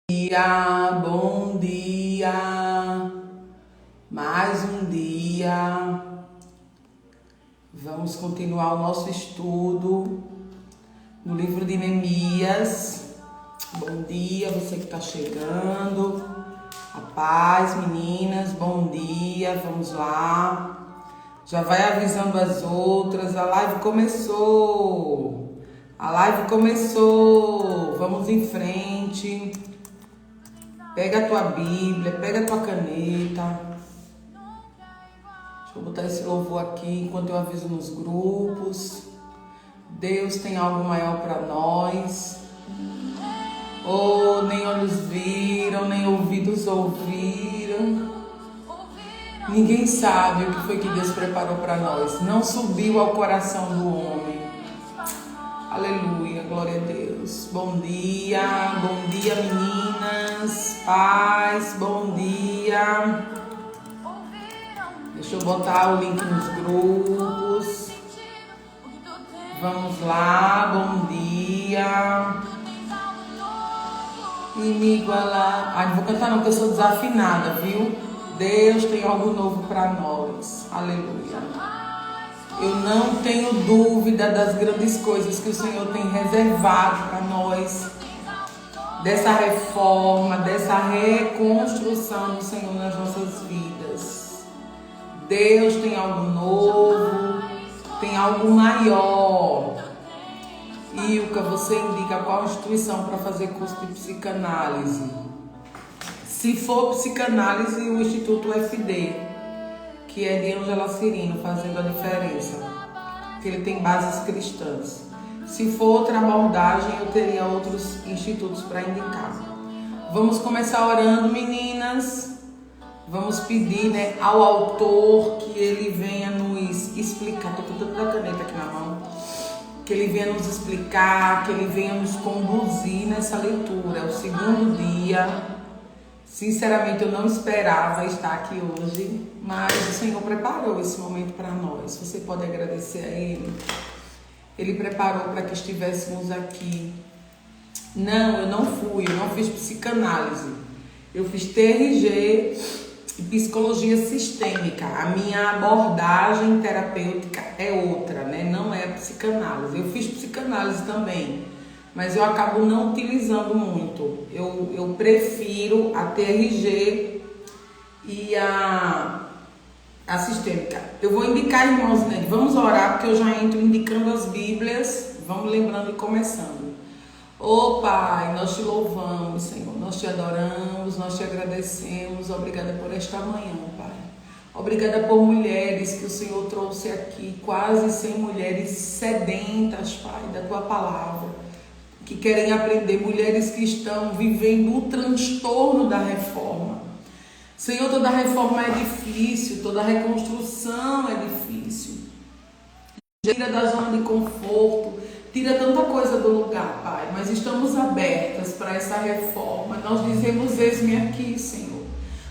Bom dia, mais um dia. Vamos continuar o nosso estudo no livro de Neemias. Bom dia, você que está chegando. A paz, meninas, bom dia, vamos lá. Já vai avisando as outras, a live começou. Vamos em frente. Pega a tua Bíblia, pega a tua caneta. Deixa eu botar esse louvor aqui enquanto eu aviso nos grupos. Deus tem algo maior para nós. Oh, nem olhos viram, nem ouvidos ouviram. Ninguém sabe o que foi que Deus preparou para nós. Não subiu ao coração do homem. Aleluia, glória a Deus. Bom dia meninas, paz, bom dia. Deixa eu botar o link nos grupos. Vamos lá, bom dia. Inigualável. Ai, não vou cantar não, porque eu sou desafinada, viu? Deus tem algo novo para nós. Aleluia. Eu não tenho dúvida das grandes coisas que o Senhor tem reservado para nós, dessa reforma, dessa reconstrução do Senhor nas nossas vidas. Deus tem algo novo, tem algo maior. Ilka, você indica qual instituição para fazer curso de psicanálise? Se for psicanálise, o Instituto FD, que é de Ângela Cirino, fazendo a diferença, que ele tem bases cristãs. Se for outra abordagem, eu teria outros institutos para indicar. Vamos começar orando, meninas. Vamos pedir, ao autor que ele venha nos explicar. Estou com toda a caneta aqui na mão. Que ele venha nos explicar, que ele venha nos conduzir nessa leitura. É o segundo dia. Sinceramente, eu não esperava estar aqui hoje, mas o Senhor preparou esse momento para nós. Você pode agradecer a Ele. Ele preparou para que estivéssemos aqui. Não, eu não fiz psicanálise. Eu fiz TRG e psicologia sistêmica. A minha abordagem terapêutica é outra, Não é psicanálise. Eu fiz psicanálise também, mas eu acabo não utilizando muito. Eu prefiro a TRG e a sistêmica. Eu vou indicar, irmãos, vamos orar, porque eu já entro indicando as Bíblias. Vamos lembrando e começando. Ô Pai, nós te louvamos, Senhor. Nós te adoramos, nós te agradecemos. Obrigada por esta manhã, Pai. Obrigada por mulheres que o Senhor trouxe aqui, quase 100 mulheres sedentas, Pai, da tua palavra, que querem aprender, mulheres que estão vivendo o transtorno da reforma. Senhor, toda reforma é difícil, toda reconstrução é difícil. Tira da zona de conforto, tira tanta coisa do lugar, Pai, mas estamos abertas para essa reforma. Nós dizemos, eis-me aqui, Senhor.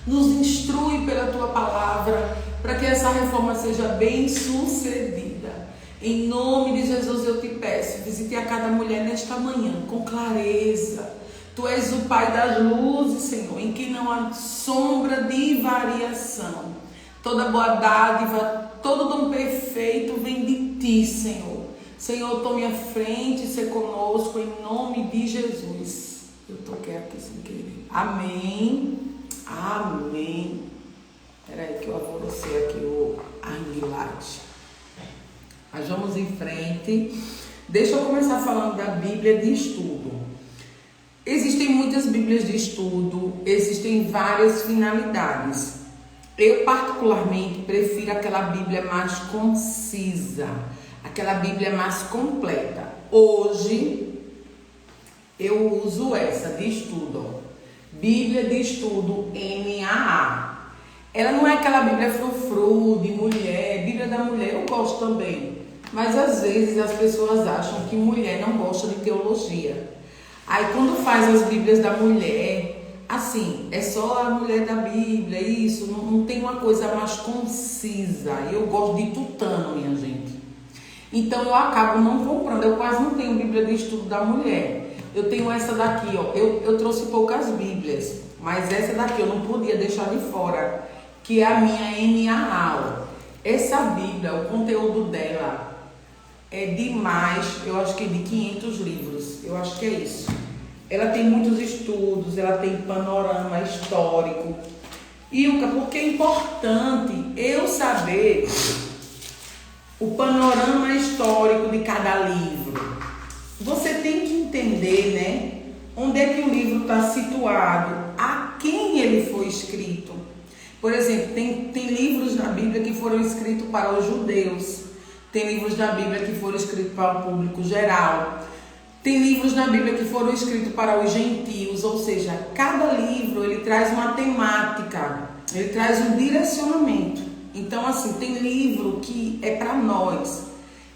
Nos instrui pela tua palavra, para que essa reforma seja bem sucedida. Em nome de Jesus eu te peço, visite a cada mulher nesta manhã com clareza. Tu és o Pai das luzes, Senhor, em que não há sombra de variação. Toda boa dádiva, todo dom perfeito vem de ti, Senhor. Senhor, tome a frente e seja conosco em nome de Jesus. Eu toquei aqui sem querer. Amém. Amém. Espera aí que eu avoreci aqui o Arnilate. Mas vamos em frente. Deixa eu começar falando da Bíblia de estudo. Existem muitas Bíblias de estudo, existem várias finalidades. Eu particularmente prefiro aquela Bíblia mais concisa, aquela Bíblia mais completa. Hoje eu uso essa de estudo, Bíblia de estudo NAA. Ela não é aquela Bíblia frufru de mulher, Bíblia da mulher eu gosto também. Mas às vezes as pessoas acham que mulher não gosta de teologia. Aí quando faz as Bíblias da mulher, assim, é só a mulher da Bíblia, isso, não tem uma coisa mais concisa. Eu gosto de tutano, minha gente. Então eu acabo não comprando, eu quase não tenho Bíblia de estudo da mulher. Eu tenho essa daqui, ó. Eu trouxe poucas Bíblias, mas essa daqui eu não podia deixar de fora, que é a minha NAA. Essa Bíblia, o conteúdo dela é demais, eu acho que de 500 livros, eu acho que é isso. Ela tem muitos estudos, ela tem panorama histórico. Ilka, porque é importante eu saber o panorama histórico de cada livro. Você tem que entender, né, onde é que o livro está situado, a quem ele foi escrito. Por exemplo, tem livros na Bíblia que foram escritos para os judeus, tem livros na Bíblia que foram escritos para o público geral, tem livros na Bíblia que foram escritos para os gentios, ou seja, cada livro ele traz uma temática, ele traz um direcionamento. Então, assim, tem livro que é para nós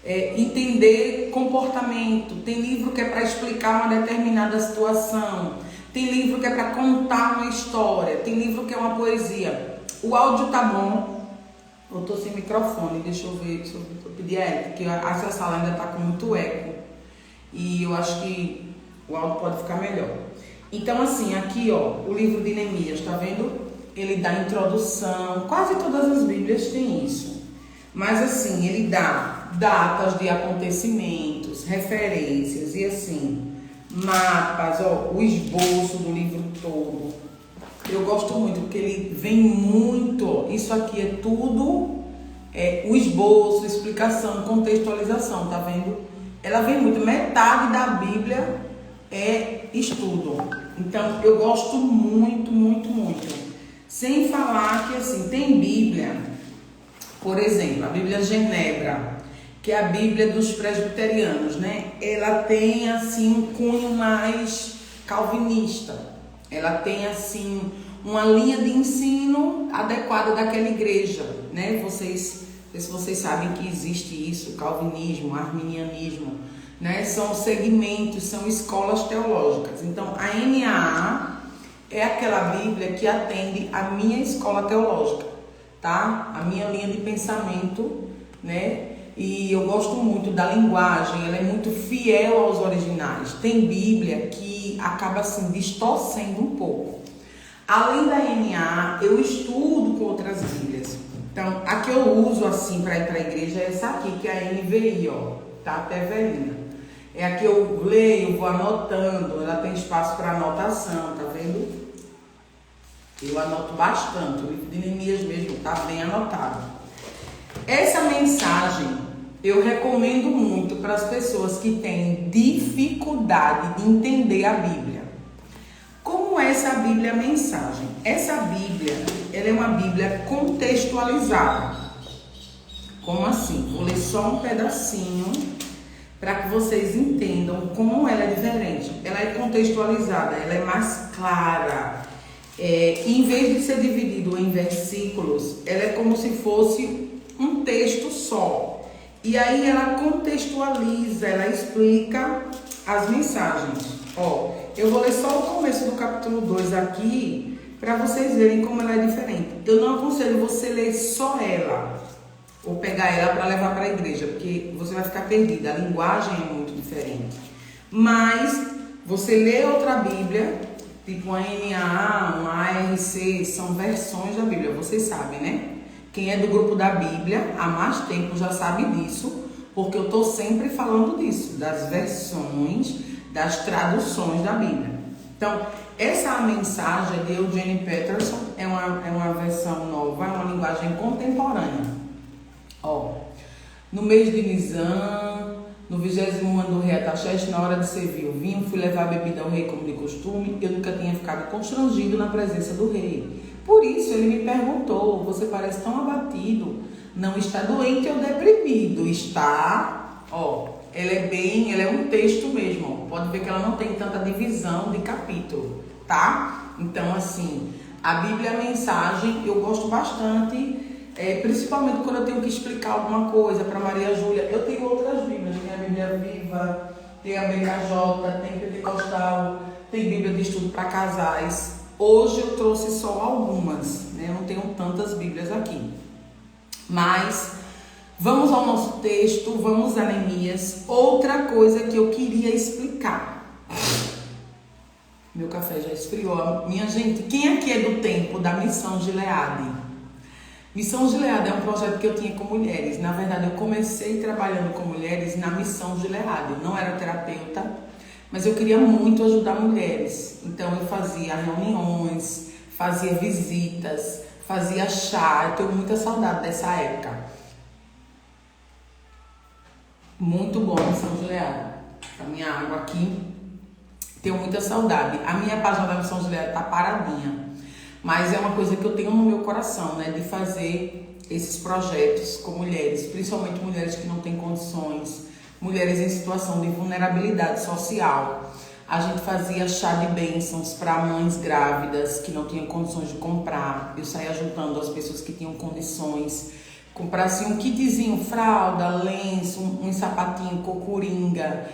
entender comportamento, tem livro que é para explicar uma determinada situação, tem livro que é para contar uma história, tem livro que é uma poesia. O áudio tá bom? Eu tô sem microfone, deixa eu ver, eu pedir a Érica, porque essa sala ainda tá com muito eco. E eu acho que o áudio pode ficar melhor. Então, assim, aqui, ó, o livro de Neemias, tá vendo? Ele dá introdução, quase todas as Bíblias têm isso. Mas, assim, ele dá datas de acontecimentos, referências e, assim, mapas, ó, o esboço do livro todo. Eu gosto muito, porque ele vem muito, isso aqui é tudo, o esboço, explicação, contextualização, tá vendo? Ela vem muito, metade da Bíblia é estudo. Então, eu gosto muito, muito, muito. Sem falar que, assim, tem Bíblia, por exemplo, a Bíblia Genebra, que é a Bíblia dos presbiterianos, né? Ela tem, assim, um cunho mais calvinista. Ela tem, assim, uma linha de ensino adequada daquela igreja, né? Não sei se vocês sabem que existe isso, calvinismo, arminianismo, né? São segmentos, são escolas teológicas. Então, a NAA é aquela Bíblia que atende a minha escola teológica, tá? A minha linha de pensamento, né? E eu gosto muito da linguagem, ela é muito fiel aos originais. Tem Bíblia que acaba assim distorcendo um pouco. Além da NAA, eu estudo com outras Bíblias. Então, a que eu uso assim para ir para a igreja é essa aqui, que é a NVI, ó, tá até velhinha. É a que eu leio, vou anotando, ela tem espaço para anotação, tá vendo? Eu anoto bastante, o livro de Neemias mesmo tá bem anotado. Essa mensagem eu recomendo muito para as pessoas que têm dificuldade de entender a Bíblia. Como é essa Bíblia mensagem? Essa Bíblia, ela é uma Bíblia contextualizada. Como assim? Vou ler só um pedacinho para que vocês entendam como ela é diferente. Ela é contextualizada, ela é mais clara. Em vez de ser dividido em versículos, ela é como se fosse um texto só. E aí ela contextualiza, ela explica as mensagens. Ó, eu vou ler só o começo do capítulo 2 aqui, para vocês verem como ela é diferente. Eu não aconselho você ler só ela, ou pegar ela para levar para a igreja, porque você vai ficar perdida, a linguagem é muito diferente. Mas você lê outra Bíblia, tipo uma NAA, uma ARC, são versões da Bíblia, vocês sabem, né? Quem é do grupo da Bíblia há mais tempo já sabe disso, porque eu estou sempre falando disso, das versões, das traduções da Bíblia. Então, essa mensagem de Eugene Peterson é uma versão nova, é uma linguagem contemporânea. Ó, no mês de Nisan, no 20º ano do rei Ataxerxes, na hora de servir o vinho, fui levar a bebida ao rei como de costume. Eu nunca tinha ficado constrangido na presença do rei. Por isso ele me perguntou: você parece tão abatido, não está doente ou deprimido? Está, ó, ela é um texto mesmo, ó. Pode ver que ela não tem tanta divisão de capítulo, tá? Então, assim, a Bíblia a mensagem eu gosto bastante, principalmente quando eu tenho que explicar alguma coisa para Maria Júlia. Eu tenho outras Bíblias, tem a Bíblia Viva, tem a BKJ, tem Pentecostal, tem Bíblia de estudo para casais. Hoje eu trouxe só algumas, né? Eu não tenho tantas Bíblias aqui. Mas vamos ao nosso texto, vamos a Neemias. Outra coisa que eu queria explicar. Meu café já esfriou. Minha gente, quem aqui é do tempo da Missão Gileade? Missão Gileade é um projeto que eu tinha com mulheres. Na verdade, eu comecei trabalhando com mulheres na Missão Gileade. Eu não era terapeuta, mas eu queria muito ajudar mulheres. Então, eu fazia reuniões, fazia visitas, fazia chá. Eu tenho muita saudade dessa época. Muito bom, Missão Gileade. A minha água aqui. Tenho muita saudade. A minha página da Missão Gileade tá paradinha. Mas é uma coisa que eu tenho no meu coração, né? De fazer esses projetos com mulheres, principalmente mulheres que não têm condições, mulheres em situação de vulnerabilidade social. A gente fazia chá de bênçãos para mães grávidas que não tinham condições de comprar. Eu saía juntando as pessoas que tinham condições. Comprasse um kitzinho, fralda, lenço, um sapatinho, cocuringa,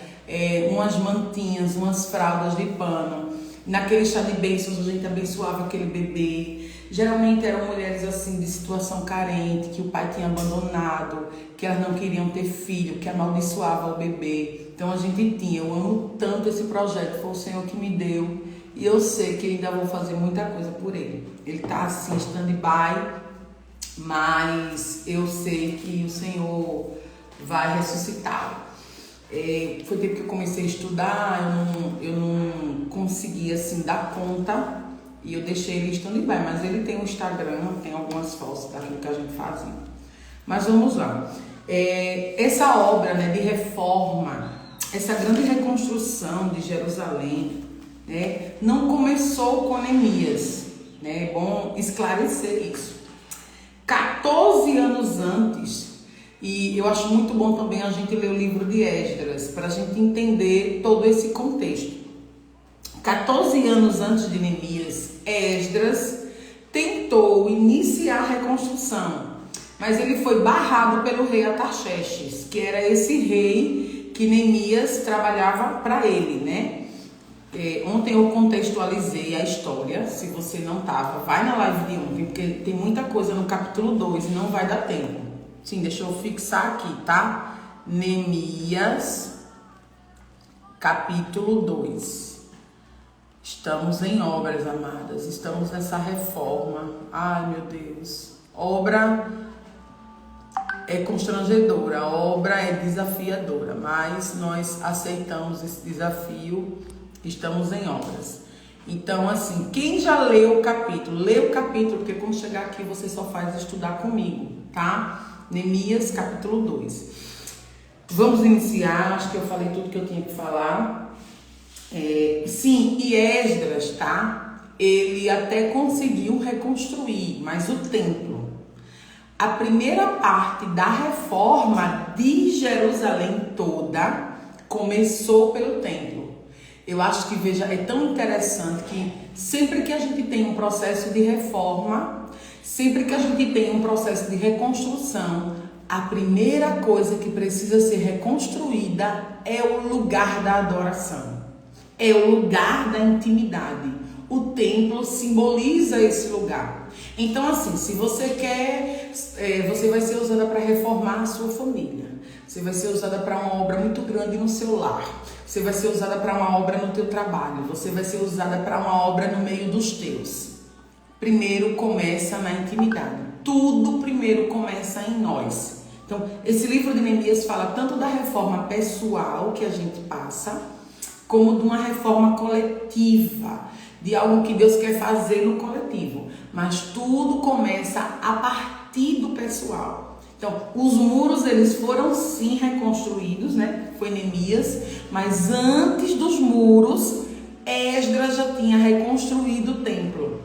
umas mantinhas, umas fraldas de pano. Naquele chá de bênçãos a gente abençoava aquele bebê. Geralmente eram mulheres assim de situação carente, que o pai tinha abandonado, que elas não queriam ter filho, que amaldiçoava o bebê. Então a gente tinha, eu amo tanto esse projeto, foi o Senhor que me deu. E eu sei que ainda vou fazer muita coisa por ele. Ele tá assim, stand-by, mas eu sei que o Senhor vai ressuscitá-lo. Foi tempo que eu comecei a estudar, eu não conseguia assim dar conta e eu deixei ele stand-by, mas ele tem um Instagram, tem algumas fotos daquilo que a gente fazia. Mas vamos lá. Essa obra, né, de reforma, essa grande reconstrução de Jerusalém, né, não começou com Neemias, né? É bom esclarecer isso. 14 anos antes, e eu acho muito bom também a gente ler o livro de Esdras, para a gente entender todo esse contexto. 14 anos antes de Neemias, Esdras tentou iniciar a reconstrução, mas ele foi barrado pelo rei Artaxerxes, que era esse rei que Neemias trabalhava para ele, né? Ontem eu contextualizei a história. Se você não estava, vai na live de ontem, porque tem muita coisa no capítulo 2 e não vai dar tempo. Sim, deixa eu fixar aqui, tá? Neemias, capítulo 2. Estamos em obras, amadas. Estamos nessa reforma. Ai, meu Deus. Obra é constrangedora, a obra é desafiadora, mas nós aceitamos esse desafio. Estamos em obras. Então, assim, quem já leu o capítulo, lê o capítulo, porque quando chegar aqui você só faz estudar comigo, tá? Neemias, capítulo 2. Vamos iniciar, acho que eu falei tudo que eu tinha que falar. Sim, e Esdras, tá? Ele até conseguiu reconstruir, mas o templo. A primeira parte da reforma de Jerusalém toda começou pelo templo. Eu acho que, veja, é tão interessante que sempre que a gente tem um processo de reforma, sempre que a gente tem um processo de reconstrução, a primeira coisa que precisa ser reconstruída é o lugar da adoração, é o lugar da intimidade. O templo simboliza esse lugar. Então, assim, se você quer, você vai ser usada para reformar a sua família. Você vai ser usada para uma obra muito grande no seu lar. Você vai ser usada para uma obra no teu trabalho. Você vai ser usada para uma obra no meio dos teus. Primeiro começa na intimidade. Tudo primeiro começa em nós. Então, esse livro de Neemias fala tanto da reforma pessoal que a gente passa, como de uma reforma coletiva, de algo que Deus quer fazer no coletivo. Mas tudo começa a partir do pessoal. Então, os muros, eles foram sim reconstruídos, né? Foi Neemias, mas antes dos muros, Esdras já tinha reconstruído o templo.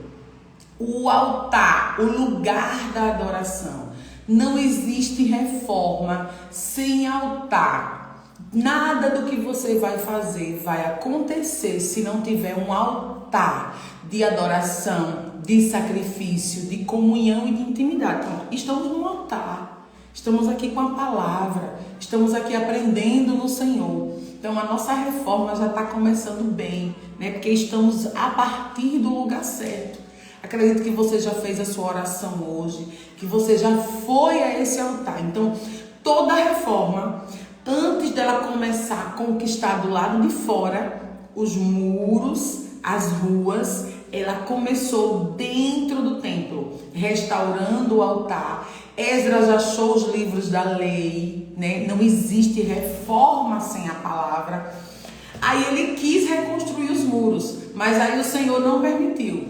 O altar, o lugar da adoração. Não existe reforma sem altar. Nada do que você vai fazer vai acontecer se não tiver um altar de adoração, de sacrifício, de comunhão e de intimidade. Então, estamos num altar. Estamos aqui com a palavra, estamos aqui aprendendo no Senhor. Então a nossa reforma já está começando bem, né? Porque estamos a partir do lugar certo. Acredito que você já fez a sua oração hoje, que você já foi a esse altar. Então toda reforma, antes dela começar a conquistar do lado de fora, os muros as ruas. Ela começou dentro do templo, restaurando o altar. Esdras achou os livros da lei, né? Não existe reforma sem a palavra. Aí ele quis reconstruir os muros, mas aí o Senhor não permitiu.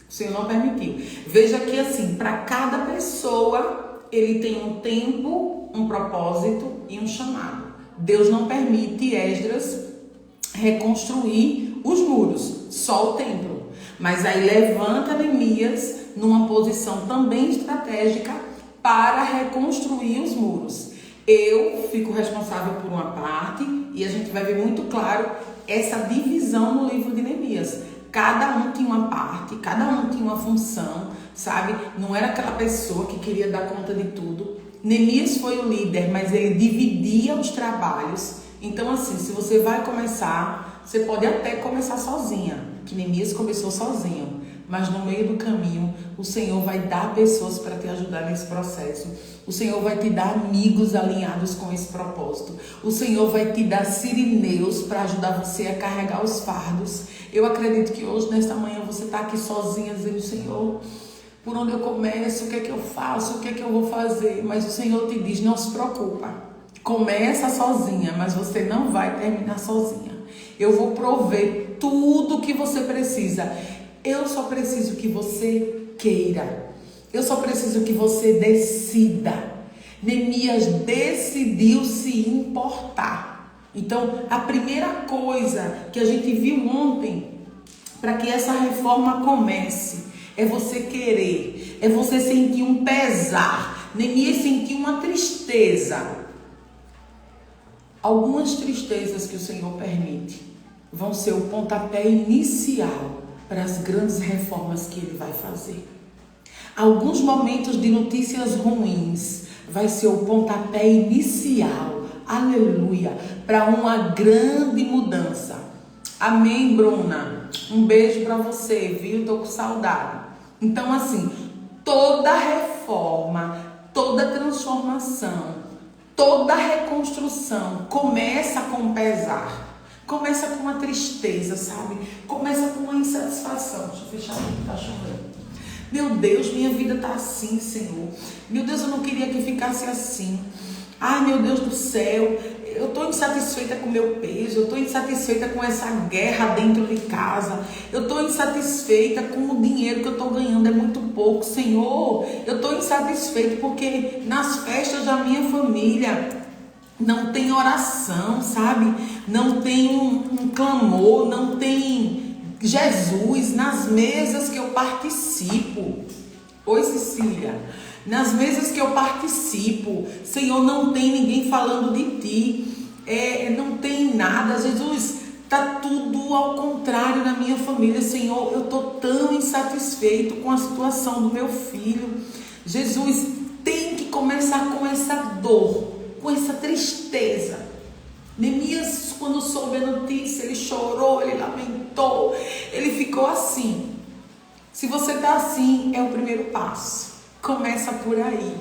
O Senhor não permitiu. Veja que assim, para cada pessoa, ele tem um tempo, um propósito e um chamado. Deus não permite Esdras reconstruir os muros, só o templo. Mas aí levanta Neemias numa posição também estratégica para reconstruir os muros. Eu fico responsável por uma parte e a gente vai ver muito claro essa divisão no livro de Neemias. Cada um tinha uma parte, cada um tinha uma função, sabe? Não era aquela pessoa que queria dar conta de tudo. Neemias foi o líder, mas ele dividia os trabalhos. Então assim, se você vai começar, você pode até começar sozinha, que Neemias começou sozinho. Mas no meio do caminho, o Senhor vai dar pessoas para te ajudar nesse processo. O Senhor vai te dar amigos alinhados com esse propósito. O Senhor vai te dar sirineus para ajudar você a carregar os fardos. Eu acredito que hoje, nesta manhã, você está aqui sozinha, dizendo: Senhor, por onde eu começo? O que é que eu faço? O que é que eu vou fazer? Mas o Senhor te diz: não se preocupa. Começa sozinha, mas você não vai terminar sozinha. Eu vou prover tudo o que você precisa. Eu só preciso que você queira. Eu só preciso que você decida. Neemias decidiu se importar. Então, a primeira coisa que a gente viu ontem, para que essa reforma comece, é você querer. É você sentir um pesar. Neemias sentiu uma tristeza. Algumas tristezas que o Senhor permite vão ser o pontapé inicial para as grandes reformas que Ele vai fazer. Alguns momentos de notícias ruins vai ser o pontapé inicial, aleluia, para uma grande mudança. Amém, Bruna? Um beijo para você, viu? Tô com saudade. Então assim, toda reforma, toda transformação, toda reconstrução começa com pesar. Começa com uma tristeza, sabe? Começa com uma insatisfação. Deixa eu fechar aqui que tá chovendo. Meu Deus, minha vida tá assim, Senhor. Meu Deus, eu não queria que ficasse assim. Ai, meu Deus do céu, eu tô insatisfeita com o meu peso. Eu tô insatisfeita com essa guerra dentro de casa. Eu tô insatisfeita com o dinheiro que eu tô ganhando, é muito pouco. Senhor, eu tô insatisfeita porque nas festas da minha família não tem oração, sabe? Não tem um clamor, não tem Jesus nas mesas que eu participo. Oi, Cecília. Nas mesas que eu participo, Senhor, não tem ninguém falando de Ti. Não tem nada, Jesus. Tá tudo ao contrário na minha família, Senhor. Eu tô tão insatisfeito com a situação do meu filho. Jesus, tem que começar com essa dor, com essa tristeza. Neemias, quando soube a notícia, ele chorou, ele lamentou, ele ficou assim. Se você está assim, é o primeiro passo. Começa por aí,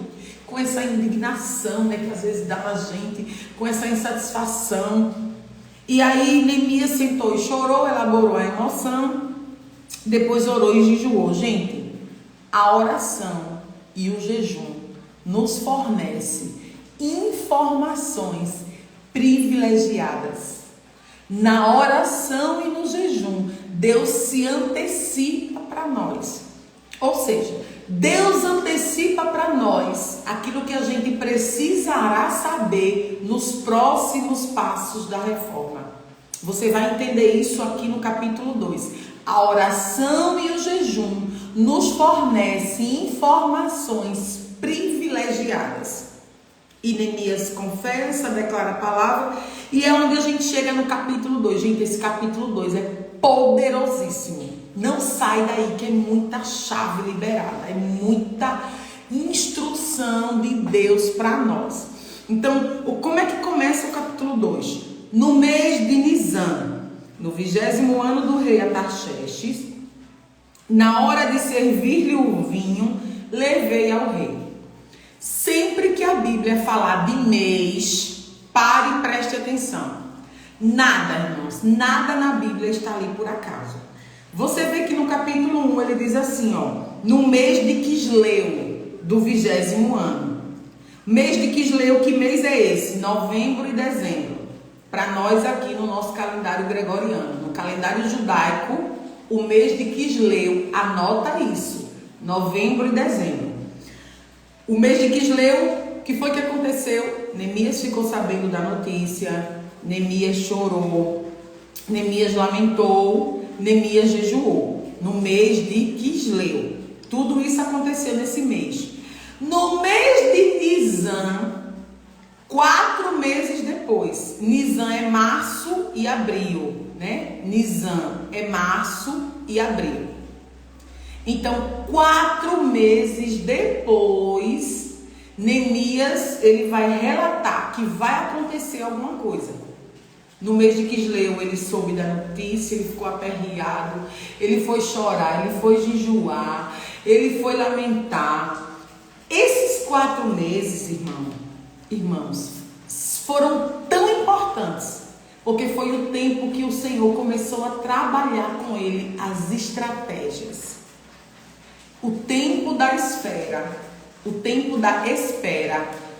com essa indignação, né, que às vezes dá na gente, com essa insatisfação. E aí Neemias sentou e chorou, elaborou a emoção, depois orou e jejuou. Gente, a oração e o jejum nos fornece informações privilegiadas. Na oração e no jejum, Deus se antecipa para nós. Ou seja, Deus antecipa para nós aquilo que a gente precisará saber nos próximos passos da reforma. Você vai entender isso aqui no capítulo 2. A oração e o jejum nos fornecem informações privilegiadas. E Neemias confessa, declara a palavra, e é onde a gente chega no capítulo 2. Gente, esse capítulo 2 é poderosíssimo. Não sai daí, que é muita chave liberada, é muita instrução de Deus para nós. Então, como é que começa o capítulo 2? No mês de Nisan, no 20º ano do rei Artaxerxes, na hora de servir-lhe o vinho, levei ao rei. Sempre que a Bíblia falar de mês, pare e preste atenção. Nada, irmãos, nada na Bíblia está ali por acaso. Você vê que no capítulo 1 ele diz assim, ó, no mês de Quisleu, do 20º ano. Mês de Quisleu, que mês é esse? Novembro e dezembro. Para nós aqui no nosso calendário gregoriano. No calendário judaico, o mês de Quisleu, anota isso, novembro e dezembro. O mês de Quisleu, o que foi que aconteceu? Neemias ficou sabendo da notícia, Neemias chorou, Neemias lamentou, Neemias jejuou, no mês de Quisleu. Tudo isso aconteceu nesse mês. No mês de Nisan, 4 meses depois, Nisan é março e abril, né? Nisan é março e abril. Então, 4 meses depois, Neemias, ele vai relatar que vai acontecer alguma coisa. No mês de Quisleu, ele soube da notícia, ele ficou aperreado, ele foi chorar, ele foi jejuar, ele foi lamentar. Esses 4 meses, irmãos, foram tão importantes, porque foi o tempo que o Senhor começou a trabalhar com ele as estratégias. O tempo da espera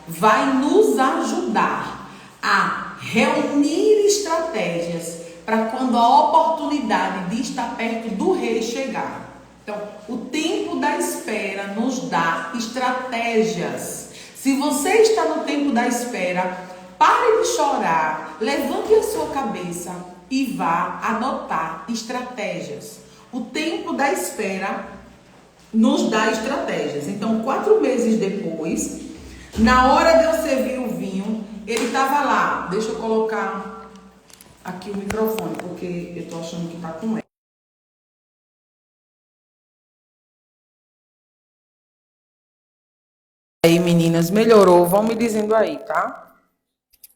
vai nos ajudar a reunir estratégias para quando a oportunidade de estar perto do rei chegar. Então, o tempo da espera nos dá estratégias. Se você está no tempo da espera, pare de chorar, levante a sua cabeça e vá anotar estratégias. O tempo da espera nos dá estratégias. Então, 4 meses depois, na hora de eu servir o vinho, ele estava lá. Deixa eu colocar aqui o microfone, porque eu tô achando que tá com eco. Aí, meninas, melhorou? Vão me dizendo aí, tá?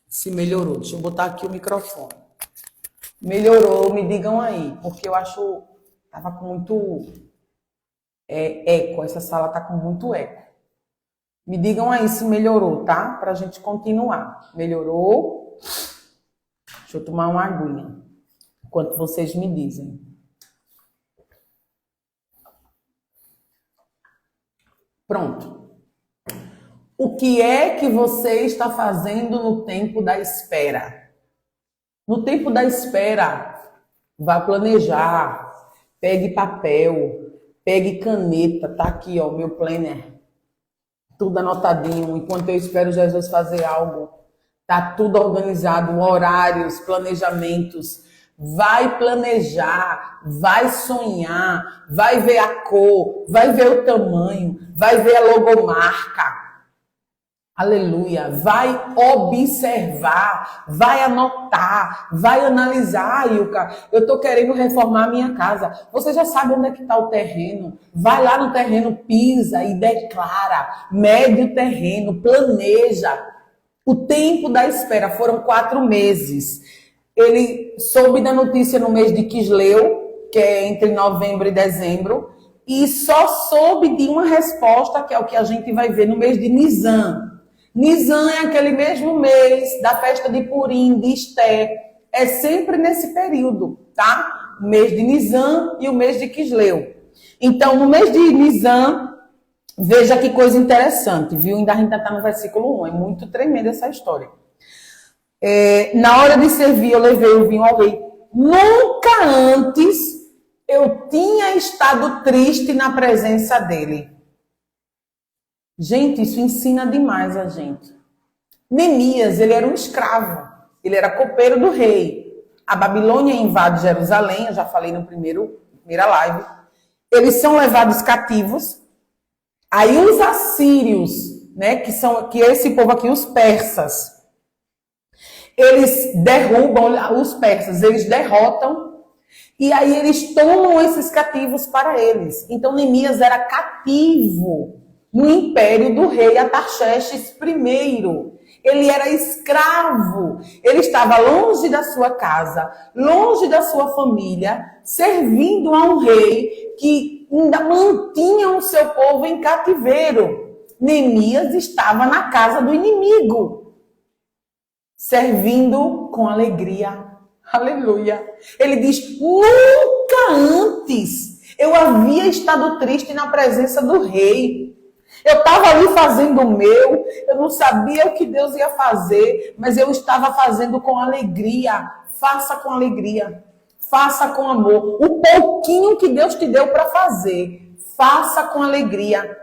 Se melhorou. Deixa eu botar aqui o microfone. Melhorou, me digam aí, porque eu acho tava com muito eco. Essa sala tá com muito eco. Me digam aí se melhorou, tá? Pra gente continuar. Melhorou? Deixa eu tomar uma aguinha, enquanto vocês me dizem. Pronto. O que é que você está fazendo no tempo da espera? No tempo da espera, vá planejar, pegue papel, pegue caneta, tá aqui, ó, meu planner, tudo anotadinho, enquanto eu espero Jesus fazer algo, tá tudo organizado, horários, planejamentos. Vai planejar, vai sonhar, vai ver a cor, vai ver o tamanho, vai ver a logomarca. Aleluia, vai observar, vai anotar, vai analisar. Ilka, eu estou querendo reformar a minha casa. Você já sabe onde é que está o terreno? Vai lá no terreno, pisa e declara, mede o terreno, planeja. O tempo da espera foram 4 meses. Ele soube da notícia no mês de Quisleu, que é entre novembro e dezembro, e só soube de uma resposta, que é o que a gente vai ver no mês de Nisan. Nisan é aquele mesmo mês da festa de Purim, de Esté. É sempre nesse período, tá? O mês de Nisan e o mês de Quisleu. Então, no mês de Nisan, veja que coisa interessante, viu? Ainda a gente está no versículo 1. É muito tremenda essa história. Na hora de servir, eu levei o vinho ao rei. Nunca antes eu tinha estado triste na presença dele. Gente, isso ensina demais a gente. Neemias, ele era um escravo. Ele era copeiro do rei. A Babilônia invade Jerusalém, eu já falei na primeira live. Eles são levados cativos. Aí os assírios, né, que é esse povo aqui, os persas, eles derrubam os persas, eles derrotam, e aí eles tomam esses cativos para eles. Então Neemias era cativo no império do rei Artaxerxes I. Ele era escravo, ele estava longe da sua casa, longe da sua família, servindo a um rei que ainda mantinha o seu povo em cativeiro. Neemias estava na casa do inimigo, servindo com alegria. Aleluia. Ele diz, nunca antes eu havia estado triste na presença do rei. Eu estava ali fazendo o meu, eu não sabia o que Deus ia fazer, mas eu estava fazendo com alegria. Faça com alegria, faça com amor. O pouquinho que Deus te deu para fazer, faça com alegria.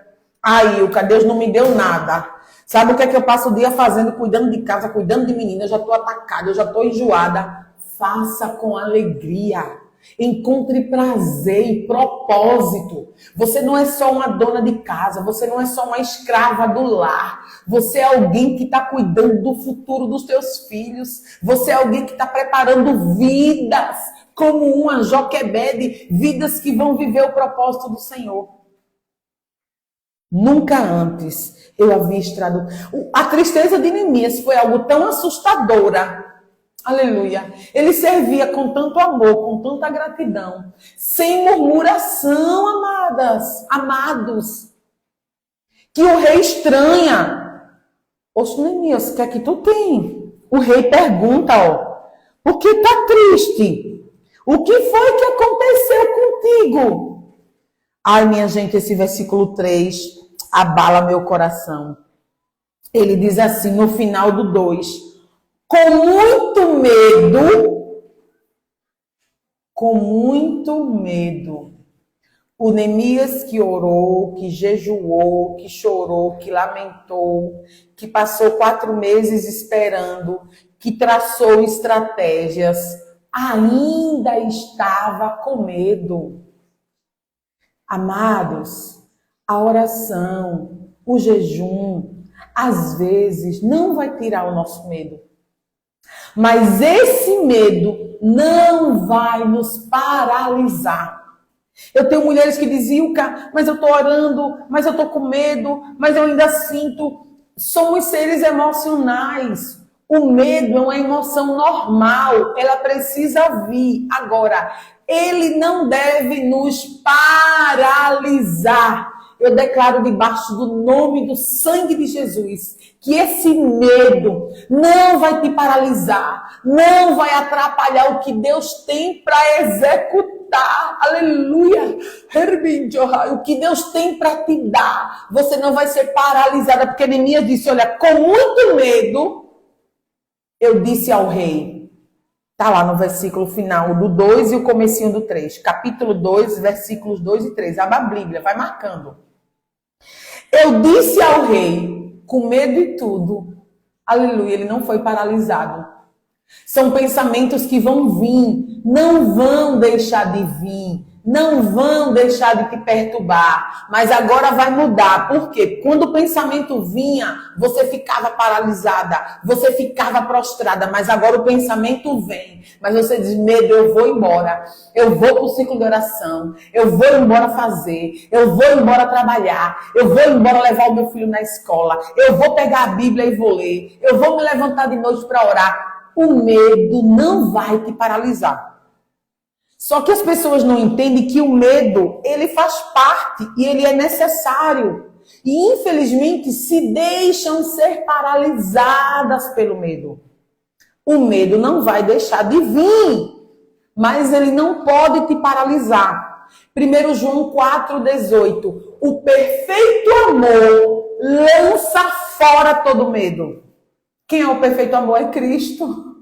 Ilka, Deus não me deu nada. Sabe o que é que eu passo o dia fazendo? Cuidando de casa, cuidando de menina, eu já estou atacada, eu já estou enjoada. Faça com alegria. Encontre prazer e propósito. Você não é só uma dona de casa, você não é só uma escrava do lar. Você é alguém que está cuidando do futuro dos teus filhos. Você é alguém que está preparando vidas, como uma Joquebede, vidas que vão viver o propósito do Senhor. Nunca antes eu havia estado... A tristeza de Neemias foi algo tão assustadora. Aleluia. Ele servia com tanto amor, com tanta gratidão, sem murmuração, amados, que o rei estranha. Oxe, Neemias, o que é que tu tem? O rei pergunta, por que tá triste? O que foi que aconteceu contigo? Ai, minha gente, esse versículo 3 abala meu coração. Ele diz assim, no final do 2... Com muito medo, o Neemias que orou, que jejuou, que chorou, que lamentou, que passou 4 meses esperando, que traçou estratégias, ainda estava com medo. Amados, a oração, o jejum, às vezes não vai tirar o nosso medo. Mas esse medo não vai nos paralisar. Eu tenho mulheres que diziam, mas eu estou orando, mas eu estou com medo, mas eu ainda sinto. Somos seres emocionais. O medo é uma emoção normal, ela precisa vir. Agora, ele não deve nos paralisar. Eu declaro debaixo do nome do sangue de Jesus que esse medo não vai te paralisar, não vai atrapalhar o que Deus tem para executar. Aleluia! O que Deus tem para te dar. Você não vai ser paralisada, porque Neemias disse, olha, com muito medo, eu disse ao rei. Está lá no versículo final do 2 e o comecinho do 3. Capítulo 2, versículos 2 e 3. Abra a Bíblia, vai marcando. Eu disse ao rei, com medo e tudo, aleluia, ele não foi paralisado. São pensamentos que vão vir, não vão deixar de vir, não vão deixar de te perturbar, mas agora vai mudar. Por quê? Quando o pensamento vinha, você ficava paralisada, você ficava prostrada, mas agora o pensamento vem, mas você diz, medo, eu vou embora, eu vou para o ciclo de oração, eu vou embora fazer, eu vou embora trabalhar, eu vou embora levar o meu filho na escola, eu vou pegar a Bíblia e vou ler, eu vou me levantar de noite para orar. O medo não vai te paralisar. Só que as pessoas não entendem que o medo, ele faz parte e ele é necessário. E, infelizmente, se deixam ser paralisadas pelo medo. O medo não vai deixar de vir, mas ele não pode te paralisar. 1 João 4,18. O perfeito amor lança fora todo medo. Quem é o perfeito amor? É Cristo.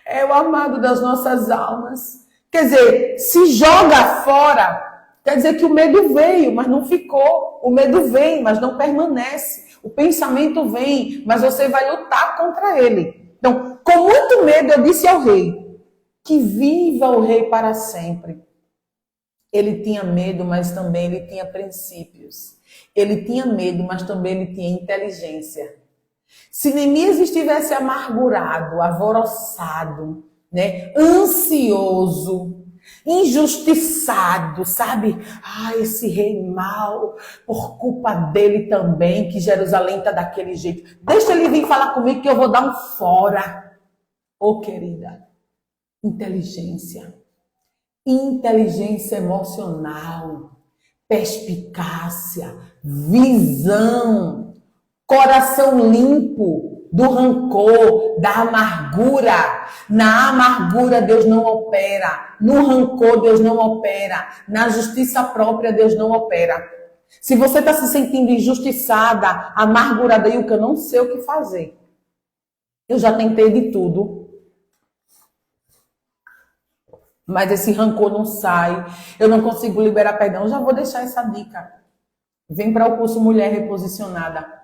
É o amado das nossas almas. Quer dizer, se joga fora, quer dizer que o medo veio, mas não ficou. O medo vem, mas não permanece. O pensamento vem, mas você vai lutar contra ele. Então, com muito medo, eu disse ao rei, que viva o rei para sempre. Ele tinha medo, mas também ele tinha princípios. Ele tinha medo, mas também ele tinha inteligência. Se Neemias estivesse amargurado, alvoroçado, ansioso, injustiçado, sabe? Esse rei mau, por culpa dele também, que Jerusalém está daquele jeito. Deixa ele vir falar comigo que eu vou dar um fora. Querida, inteligência emocional, perspicácia, visão, coração limpo, do rancor, da amargura. Na amargura Deus não opera, no rancor Deus não opera, na justiça própria Deus não opera. Se você está se sentindo injustiçada, amargurada, eu não sei o que fazer. Eu já tentei de tudo, mas esse rancor não sai, eu não consigo liberar perdão. Eu já vou deixar essa dica. Vem para o curso Mulher Reposicionada.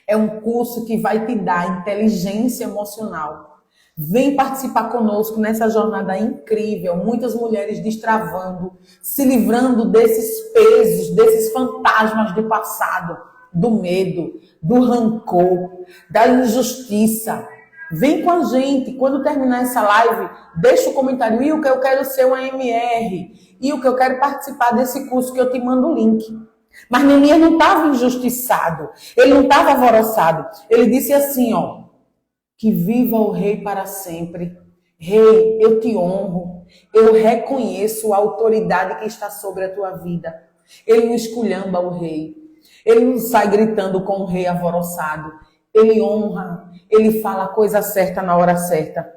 É um curso que vai te dar inteligência emocional. Vem participar conosco nessa jornada incrível. Muitas mulheres destravando, se livrando desses pesos, desses fantasmas do passado, do medo, do rancor, da injustiça. Vem com a gente. Quando terminar essa live, deixa o comentário. E o que eu quero ser uma MR. E o que eu quero participar desse curso que eu te mando o link. Mas Neemias não estava injustiçado. Ele não estava alvoroçado. Ele disse assim, ó. Que viva o rei para sempre. Rei, eu te honro. Eu reconheço a autoridade que está sobre a tua vida. Ele não esculhamba o rei. Ele não sai gritando com o rei alvoroçado. Ele honra. Ele fala a coisa certa na hora certa.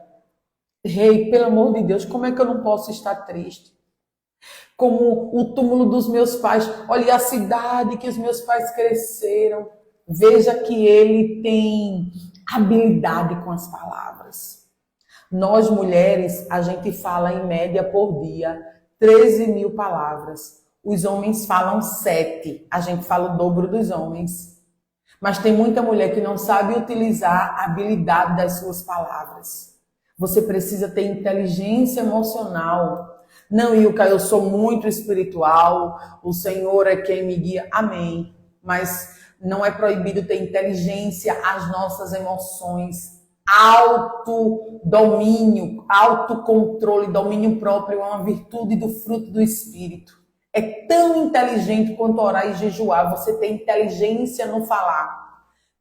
Rei, pelo amor de Deus, como é que eu não posso estar triste? Como o túmulo dos meus pais. Olha a cidade que os meus pais cresceram. Veja que ele tem habilidade com as palavras. Nós, mulheres, a gente fala em média por dia 13.000 palavras. Os homens falam 7. A gente fala o dobro dos homens. Mas tem muita mulher que não sabe utilizar a habilidade das suas palavras. Você precisa ter inteligência emocional. Não, Ilka, eu sou muito espiritual, o Senhor é quem me guia. Amém. Mas não é proibido ter inteligência, as nossas emoções, autodomínio, autocontrole, domínio próprio é uma virtude do fruto do Espírito. É tão inteligente quanto orar e jejuar, você tem inteligência no falar.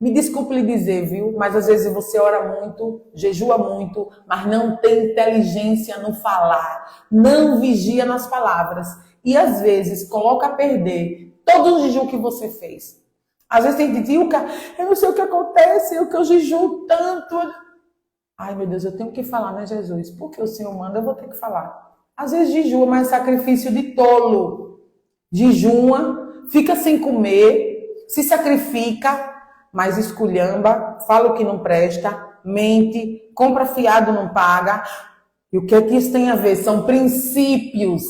Me desculpe lhe dizer, viu? Mas às vezes você ora muito, jejua muito, mas não tem inteligência no falar. Não vigia nas palavras. E às vezes coloca a perder todo o jejum que você fez. Às vezes tem que dizer, eu não sei o que acontece, que eu jejuo tanto. Ai, meu Deus, eu tenho que falar, né, Jesus? Porque o Senhor manda, eu vou ter que falar. Às vezes jejua, mas sacrifício de tolo. Jejua, fica sem comer, se sacrifica, mas esculhamba, fala o que não presta, mente, compra fiado, não paga. E o que é que isso tem a ver? São princípios.